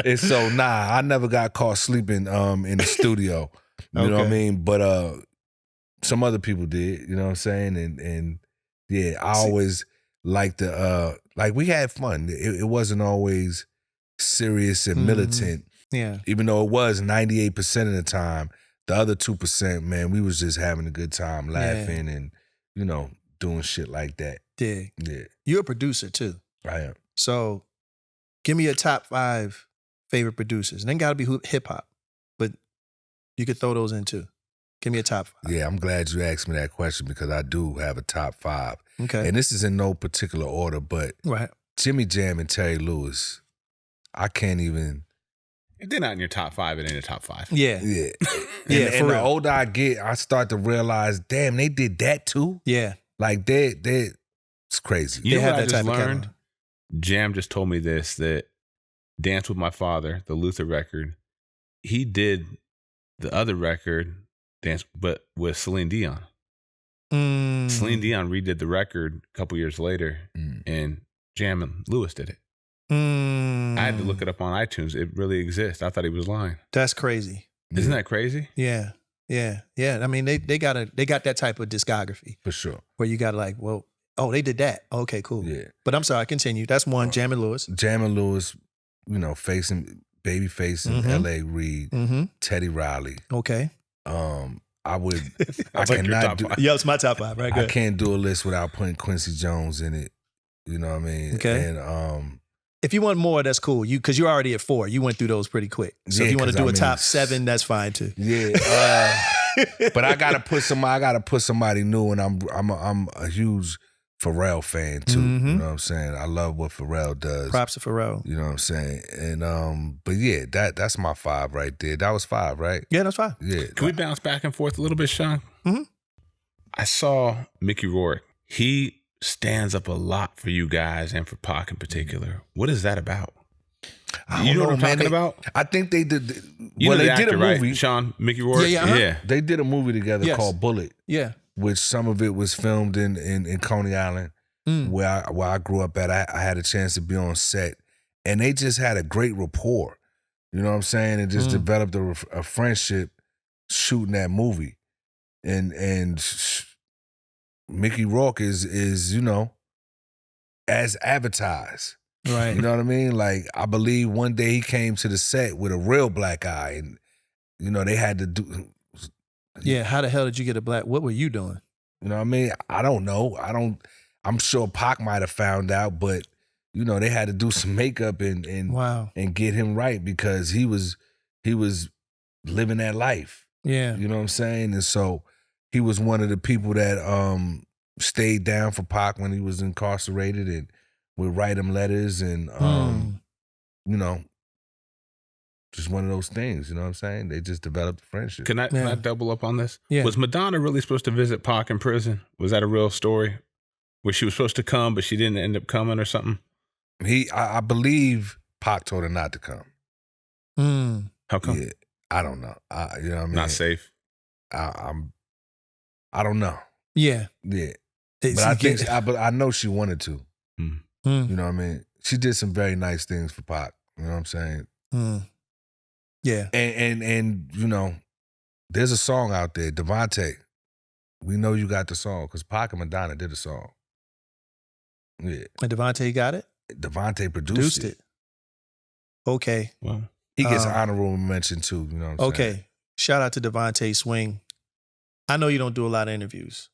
And so, nah, I never got caught sleeping in the studio. You know what I mean? But some other people did, you know what I'm saying? And yeah, I always liked to, like we had fun. It wasn't always serious and militant. Yeah. Even though it was 98% of the time, the other 2%, man, we was just having a good time, laughing and, you know, doing shit like that. Dig. Yeah. You're a producer too. I am. So give me your top 5 favorite producers. And then gotta be hip hop, but you could throw those in too. Give me a top 5. Yeah, I'm glad you asked me that question because I do have a top 5. Okay. And this is in no particular order, but Jimmy Jam and Terry Lewis, I can't even. If they're not in your top 5, it ain't a top 5. Yeah. Yeah. And the older I get, I start to realize, damn, they did that too? Yeah. Like it's crazy. You know what I just learned? Jam just told me this, that Dance With My Father, the Luther record, he did the other record, but with Celine Dion. Celine Dion redid the record a couple years later, and Jam and Lewis did it. I had to look it up on iTunes. It really exists. I thought he was lying. That's crazy. Isn't that crazy? Yeah. Yeah. Yeah. I mean, they got that type of discography. For sure. Where you got to like, well, oh, they did that. Okay, cool. Yeah. But I'm sorry, continue. That's one, Jam and Lewis. Jam and Lewis, you know, Babyface and L.A. Reid, Teddy Riley. Okay. I cannot do. Yeah, it's my top 5, right? Good. I can't do a list without putting Quincy Jones in it. You know what I mean? Okay. And if you want more, that's cool. Because you're already at 4. You went through those pretty quick. So if you want to do a top 7, that's fine too. Yeah. But I gotta put somebody new, and I'm a huge Pharrell fan too. You know what I'm saying? I love what Pharrell does. Props to Pharrell. You know what I'm saying? And but yeah, that's my 5 right there. That was 5, right? Yeah, that's 5. Yeah. Can we bounce back and forth a little bit, Sean? Mm-hmm. I saw Mickey Rourke. He stands up a lot for you guys and for Pac in particular. What is that about? I You don't know what I'm man. talking about? I think they did. You Well, know they the did actor, a movie. right? Sean, Mickey Rourke? Yeah, uh-huh. Yeah. They did a movie together Yes. called Bullet, Yeah. which some of it was filmed in Coney Island, where I grew up at. I had a chance to be on set, and they just had a great rapport. You know what I'm saying? And just developed a friendship shooting that movie. And Mickey Rourke is you know, as advertised. Right. You know what I mean? Like, I believe one day he came to the set with a real black eye, and you know, they had to do. Yeah. How the hell did you get a black? What were you doing? You know what I mean? I don't know. I'm sure Pac might have found out, but you know, they had to do some makeup and Wow. and get him right because he was living that life. Yeah. You know what I'm saying? And so he was one of the people that stayed down for Pac when he was incarcerated and would write him letters and you know, just one of those things, you know what I'm saying? They just developed a friendship. Can I double up on this? Yeah. Was Madonna really supposed to visit Pac in prison? Was that a real story? Where she was supposed to come, but she didn't end up coming or something? I believe Pac told her not to come. How come? Yeah, I don't know. You know what I mean? Not safe. I don't know. Yeah. Yeah, but I know she wanted to. You know what I mean? She did some very nice things for Pac. You know what I'm saying? Yeah. And you know, there's a song out there, Devontae. We know you got the song because Pac and Madonna did a song. Yeah, And Devontae got it? Devontae produced it. Okay. Well, He gets an honorable mention too. You know what I'm saying? Okay. Shout out to Devontae Swing. I know you don't do a lot of interviews,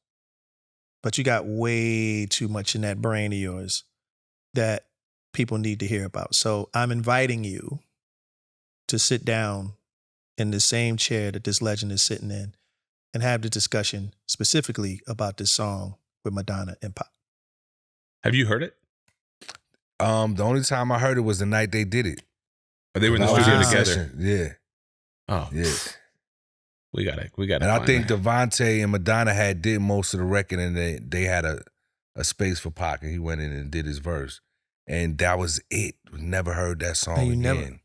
but you got way too much in that brain of yours that people need to hear about. So I'm inviting you to sit down in the same chair that this legend is sitting in and have the discussion specifically about this song with Madonna and Pac. have you heard it? The only time I heard it was the night they did it. Or they were in the I was studio the together? session. Yeah, Oh, yeah. we got to. And I think Devontae and Madonna did most of the record, and they had a space for Pac, and he went in and did his verse, and that was it. Never heard that song And you again. never-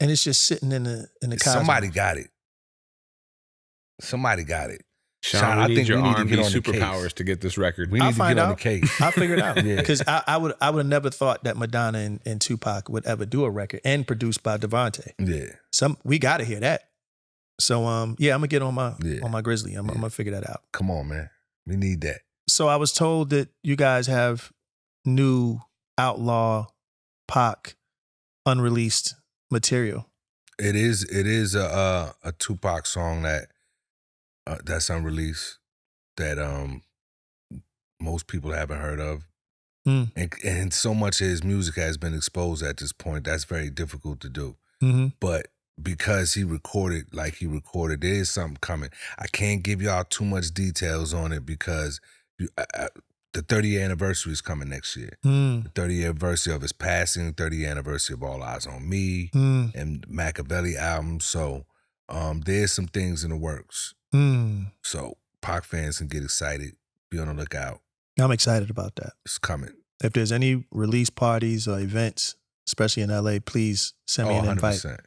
And it's just sitting in the cosmos. Somebody got it. Somebody got it. Sean, I we need think your we need to R&B get on the superpowers case. to get this record. We I'll need to find get on the out. case. I'll figure it out. Yeah. Because I would have never thought that Madonna and Tupac would ever do a record and produced by Devontae. Yeah. We gotta hear that. So yeah, I'm gonna get on my Yeah. on my Grizzly. I'm gonna figure that out. Come on, man. We need that. So I was told that you guys have new Outlaw Pac unreleased material. It is a Tupac song that's unreleased that most people haven't heard of. And so much of his music has been exposed at this point, that's very difficult to do. But because he recorded like he recorded, there is something coming. I can't give y'all too much details on it because the 30th anniversary is coming next year. The 30th anniversary of his passing, 30th anniversary of All Eyes on Me, and Machiavelli album. So there's some things in the works. So Pac fans can get excited. Be on the lookout. I'm excited about that. It's coming. If there's any release parties or events, especially in LA, please send me an invite. 100%.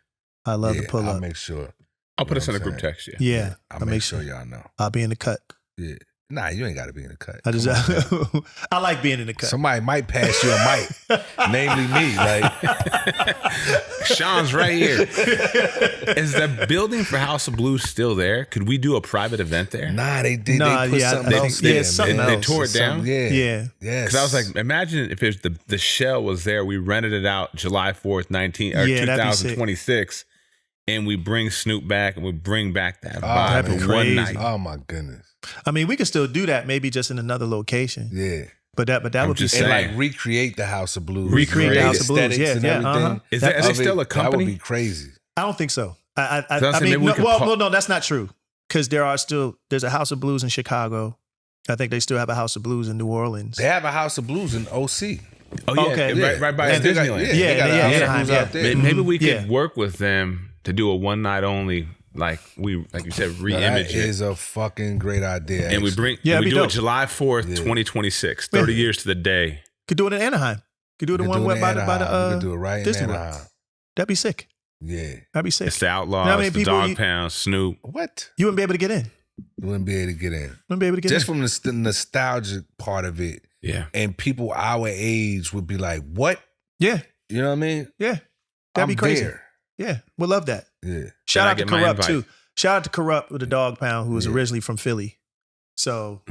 I love to pull I'll up. make sure. I'll put You us know in a what group I'm saying? text, yeah. Yeah, I'll make sure y'all know. I'll be in the cut. Yeah. Nah, you ain't got to be in the cut. I just Come on, man. I like being in the cut. Somebody might pass you a mic, namely me. Like, Sean's right here. Is the building for House of Blues still there? Could we do a private event there? nah, they did. Nah, they put yeah, something I else think- yeah, there, something man. They else. tore it down? Yeah. Yeah. Yes. Because I was like, imagine if it's the shell was there, we rented it out July 4th, Yeah, that'd be sick. 2026, and we bring Snoop back and we bring back that that'd vibe be for one crazy. night. Oh my goodness. I mean, we could still do that, maybe just in another location. Yeah. But that would be just sick. And saying. like recreate the House of Blues. Recreate the House of Blues, aesthetics yeah, and yeah, everything. uh-huh. Is they Of still a That would company? be crazy. I don't think so. I So I said mean, maybe we could no, that's not true. Because there's a House of Blues in Chicago. I think they still have a House of Blues in New Orleans. They have a House of Blues in OC. Oh, yeah. Okay. Right, right by And they got- Disneyland. Yeah, they got a Yeah, House of Anaheim, Blues yeah. out there. Maybe we could Yeah. work with them to do a one night only like you said, Now, re-image that it. is a fucking great idea. And we actually. do dope. it July 4th, Yeah. 2026, 30 years to the day. Could do it in Anaheim. Could do it We in could one do where it by in the Anaheim. We could do it right in Disney World. Anaheim. That'd be sick. Yeah. That'd be sick. It's the Outlawz, You know how many the people Dog Pound, Snoop. What? You wouldn't be able to get in. You wouldn't be able to get in. Wouldn't be able to get Just in. from the nostalgic part of it. Yeah. And people our age would be like, what? Yeah. You know what I mean? Yeah. That'd be crazy. There. Yeah. We'll love that. Yeah. Shout Can I out to get my Corrupt invite? too. Shout out to Corrupt with the Dog Pound, who was Yeah. originally from Philly. So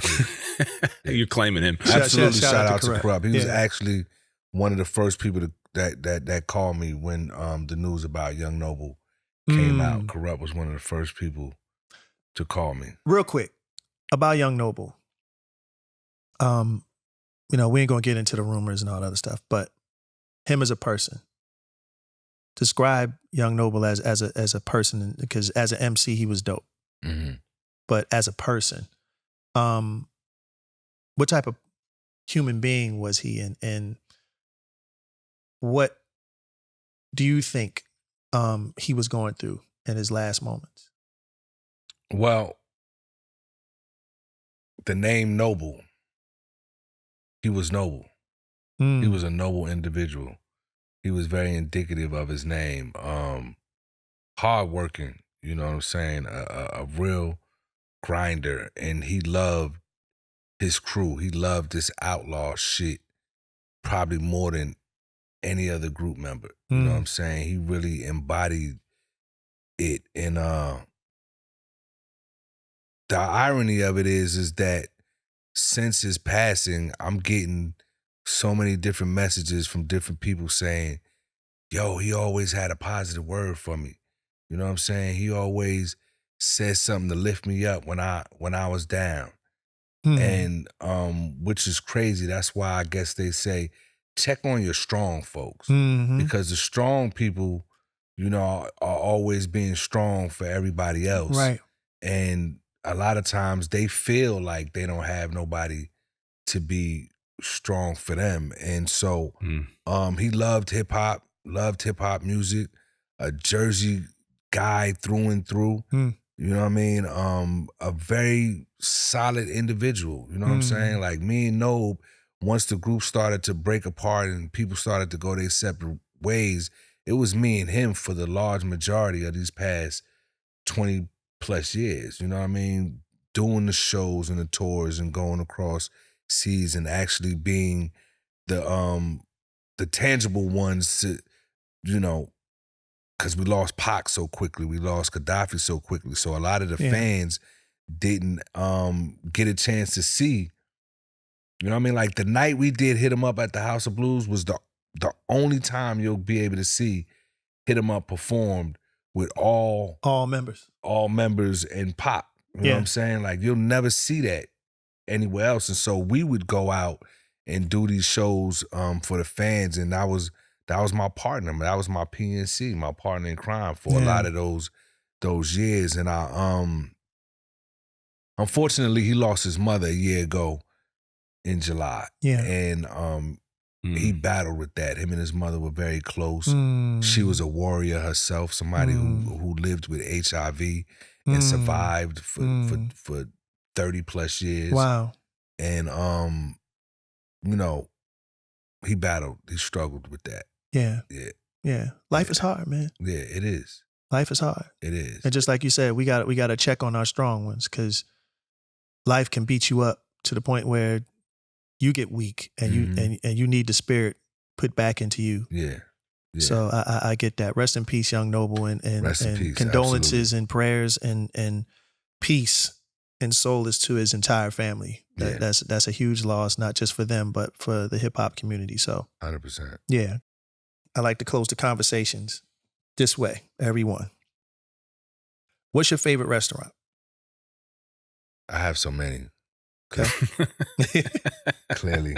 You're claiming him. Absolutely. shout Shout out out to to Corrupt. Corrupt. He was Yeah. actually one of the first people that called me when the news about Young Noble came out. Corrupt was one of the first people to call me. Real quick about Young Noble. You know, we ain't gonna get into the rumors and all that other stuff, but him as a person. Describe Young Noble as a person, because as an MC he was dope. Mm-hmm. But as a person, what type of human being was he, and what do you think he was going through in his last moments? Well, the name Noble, he was noble. He was a noble individual. He was very indicative of his name. Hardworking, you know what I'm saying? A real grinder. And he loved his crew. He loved this outlaw shit probably more than any other group member. You know what I'm saying? He really embodied it. And the irony of it is that since his passing, I'm getting so many different messages from different people saying, yo, he always had a positive word for me. You know what I'm saying? He always said something to lift me up when I was down. And which is crazy. That's why I guess they say, check on your strong folks. Because the strong people, you know, are always being strong for everybody else. Right. And a lot of times they feel like they don't have nobody to be strong for them. And so he loved hip hop music, a Jersey guy through and through. You know what I mean? A very solid individual. You know what I'm saying? Like me and Nob, once the group started to break apart and people started to go their separate ways, it was me and him for the large majority of these past 20 plus years. You know what I mean? Doing the shows and the tours and going across seas and actually being the tangible ones to, you know, because we lost Pac so quickly, we lost Gaddafi so quickly. So a lot of the fans didn't get a chance to see, you know what I mean? Like the night we did Hit 'Em Up at the House of Blues was the only time you'll be able to see Hit 'Em Up performed with all members and Pac. You know what I'm saying? Like you'll never see that anywhere else. And so we would go out and do these shows for the fans, and that was my partner. That was my PNC, my partner in crime for a lot of those years. And I unfortunately he lost his mother a year ago in July. Yeah. And he battled with that. Him and his mother were very close. She was a warrior herself, somebody who lived with HIV and survived for 30 plus years. Wow. And you know, he struggled with that. Yeah. Yeah. Yeah. Life is hard, man. Yeah, it is. Life is hard. It is. And just like you said, we got to check on our strong ones, because life can beat you up to the point where you get weak and you need the spirit put back into you. Yeah. Yeah. So I get that. Rest in peace, Young Noble, and peace, condolences and prayers and peace and solace to his entire family. That's a huge loss, not just for them, but for the hip hop community. So 100%. Yeah. I like to close the conversations this way, everyone. What's your favorite restaurant? I have so many. Okay. Clearly,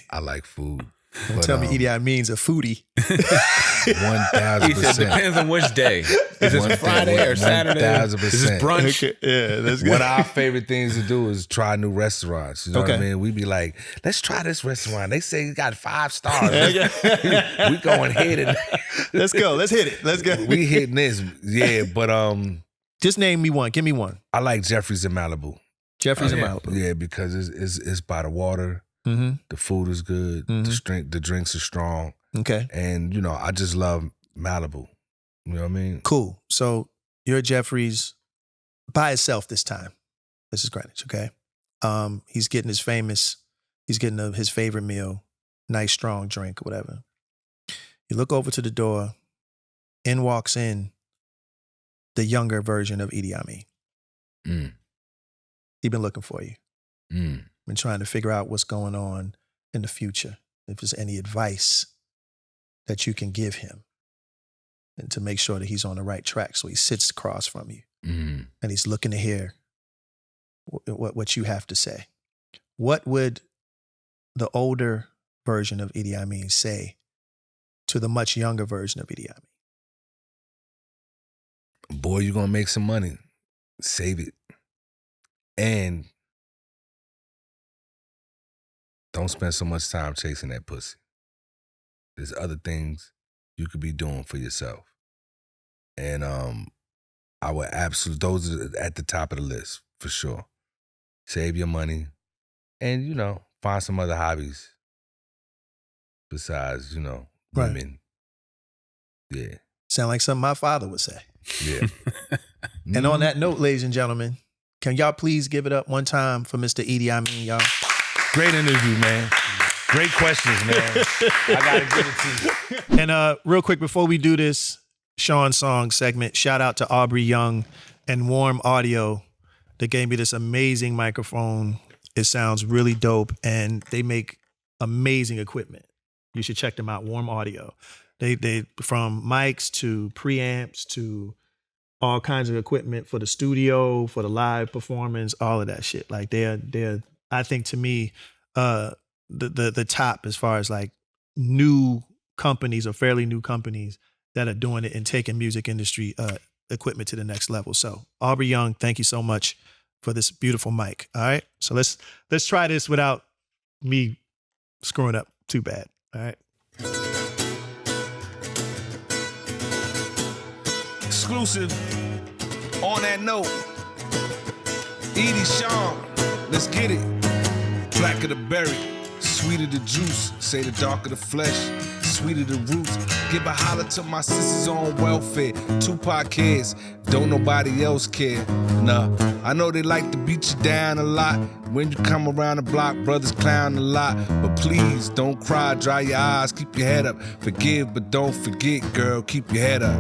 I like food. Don't tell me EDI Mean's a foodie. 1,000%. He said, depends on which day. Is this Friday or Saturday? 1,000%. Is this brunch? Okay. Yeah, that's good. One of our favorite things to do is try new restaurants. You know what I Okay. mean? We be like, let's try this restaurant. They say it got 5 stars. We going ahead and Let's go. Let's hit it. Let's go. we hitting this. Yeah, but Just name me one. Give me one. I like Jeffrey's in Malibu. Jeffrey's in yeah. Malibu. Yeah, because it's by the water. Mm-hmm. The food is good. The drinks are strong. Okay. And, you know, I just love Malibu. You know what I mean? Cool. So you're at Jeffrey's by himself this time. This is Greenwich, okay? He's getting his his favorite meal, nice strong drink or whatever. You look over to the door, in walks in the younger version of E.D.I. Mean. Mm. He been looking for you. Mm. Been trying to figure out what's going on in the future. If there's any advice that you can give him and to make sure that he's on the right track. So he sits across from you Mm. and he's looking to hear what you have to say. What would the older version of E.D.I. Mean say to the much younger version of E.D.I. Mean? Boy, you're going to make some money. Save it. And don't spend so much time chasing that pussy. There's other things you could be doing for yourself. And I would absolutely, those are at the top of the list, for sure. Save your money and, you know, find some other hobbies besides, you know, Right. women. Yeah. Sound like something my father would say. Yeah. And on that note, ladies and gentlemen, can y'all please give it up one time for Mr. E.D.I. Mean, y'all? Great interview, man. Great questions, man. I gotta give it to you. And real quick, before we do this Sean Song segment, shout out to Aubrey Young and Warm Audio. They gave me this amazing microphone. It sounds really dope, and they make amazing equipment. You should check them out, Warm Audio. They from mics to preamps to all kinds of equipment for the studio, for the live performance, all of that shit. Like they're I think to me, the top as far as like new companies or fairly new companies that are doing it and taking music industry equipment to the next level. So Aubrey Young, thank you so much for this beautiful mic. All right. So let's try this without me screwing up too bad. All right. Exclusive. On that note, E.D. Sean, let's get it. Blacker the berry, sweeter the juice. Say the darker the flesh, sweeter the roots. Give a holler to my sisters on welfare. Tupac kids, don't nobody else care. Nah, I know they like to beat you down a lot. When you come around the block, brothers clown a lot. But please, don't cry, dry your eyes, keep your head up. Forgive, but don't forget, girl, keep your head up.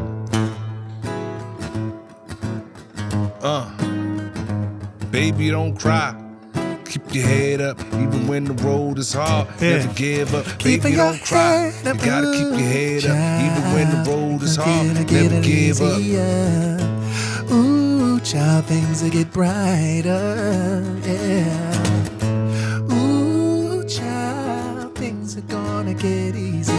Baby, don't cry. Keep your head up, even when the road is hard. Yeah. Never give up. Keep Baby, your don't cry. head up, You gotta keep your head up, even when the road is hard. Get Never it give up. easier. Ooh, child, things will get brighter. Yeah. Ooh, child, things are gonna get easier.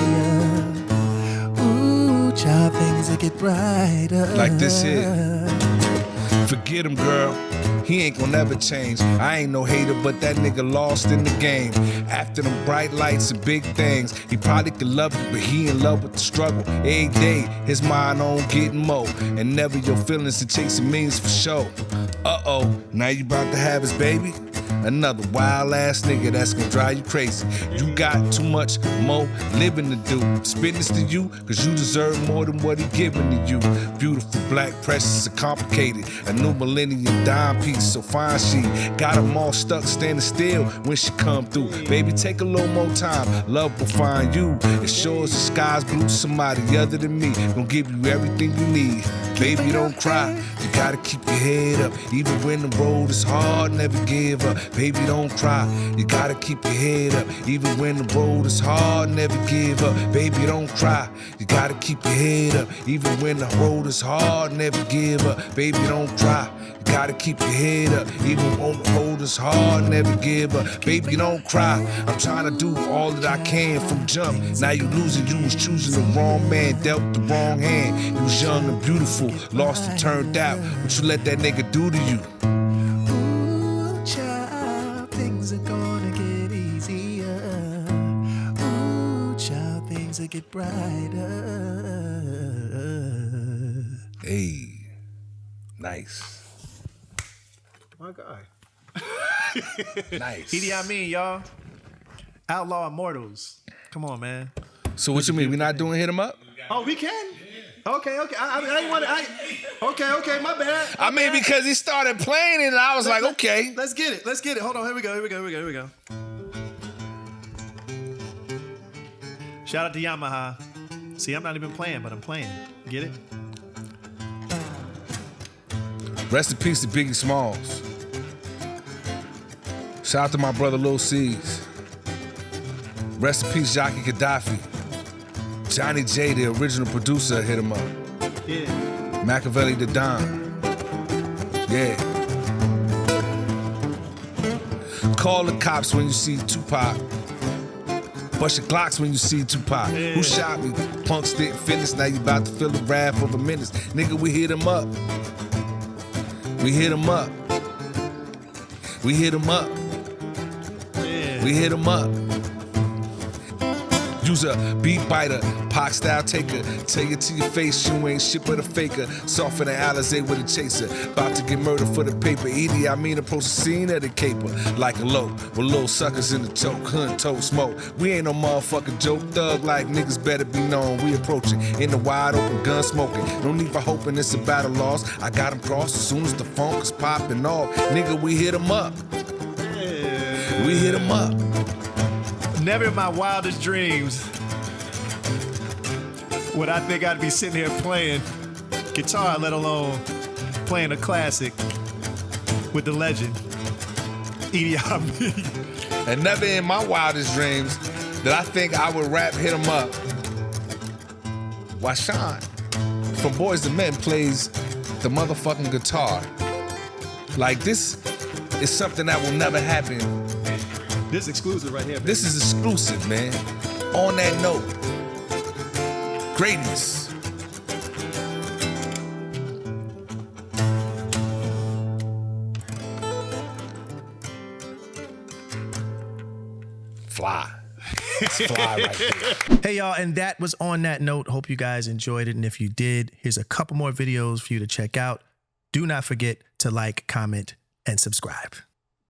Ooh, child, things will get brighter. Like this here. Forget him, girl. He ain't gonna never change. I ain't no hater, but that nigga lost in the game. After them bright lights and big things, he probably could love you, but he in love with the struggle. Every day, his mind on getting more. And never your feelings and chasing means for sure. Uh-oh, now you about to have his baby? Another wild ass nigga that's gonna drive you crazy. You got too much more living to do. Spitting this to you, cause you deserve more than what he giving to you. Beautiful, black, precious, and complicated. A new millennium dime piece, so fine she got them all stuck standing still when she come through. Baby, take a little more time, love will find you. As sure as the sky's blue, somebody other than me gonna give you everything you need. Baby, don't cry. You gotta keep your head up. Even when the road is hard, never give up. Baby, don't cry. You gotta keep your head up. Even when the road is hard, never give up. Baby, don't cry. You gotta keep your head up. Even when the road is hard, never give up. Baby, don't cry. You gotta keep your head up. Even when the road is hard, never give up. Baby, don't cry. I'm trying to do all that I can from jump. Now you losing, you was choosing the wrong man, dealt the wrong hand. You was young and beautiful, lost and turned out. What you let that nigga do to you? Ooh, child, things are gonna get easier. Ooh, child, things will get brighter. Hey, nice. My guy. Nice. E.D.I Mean, y'all. Outlaw Immortals. Come on, man. So what you mean? We not doing hit 'em up? Oh, we can? Okay. I didn't want to. Okay, my bad. I mean, because he started playing it and I was like, okay. Let's get it. Hold on, here we go. Shout out to Yamaha. See, I'm not even playing, but I'm playing. Get it? Rest in peace to Biggie Smalls. Shout out to my brother Lil C's. Rest in peace, Jockey Gaddafi. Johnny J, the original producer, hit him up. Yeah. Machiavelli the Don. Yeah. Call the cops when you see Tupac. Bust your Glocks when you see Tupac. Yeah. Who shot me? Punks didn't finish. Now you about to feel the wrath of a menace. Nigga, we hit him up. We hit him up. We hit him up. Yeah. We hit him up. Use a beat biter, Pac style taker. Tell you to your face, you ain't shit but a faker. Softer than Alizé with a chaser. About to get murdered for the paper. E.D.I Mean approach the scene of the caper. Like a low, with little suckers in the choke. Hunt, tote, smoke. We ain't no motherfucking joke. Thug like niggas better be known. We approaching in the wide open, gun smoking. No need for hoping it's a battle loss. I got him crossed as soon as the funk is popping off. Nigga, we hit him up. We hit him up. Never in my wildest dreams would I think I'd be sitting here playing guitar, let alone playing a classic with the legend, E.D.I Mean. And never in my wildest dreams did I think I would rap hit 'em up. Why Sean from Boys to Men plays the motherfucking guitar. Like this is something that will never happen. This is exclusive right here. Baby. This is exclusive, man. On that note, greatness. Fly. It's fly right there. Hey, y'all, and that was On That Note. Hope you guys enjoyed it. And if you did, here's a couple more videos for you to check out. Do not forget to like, comment, and subscribe.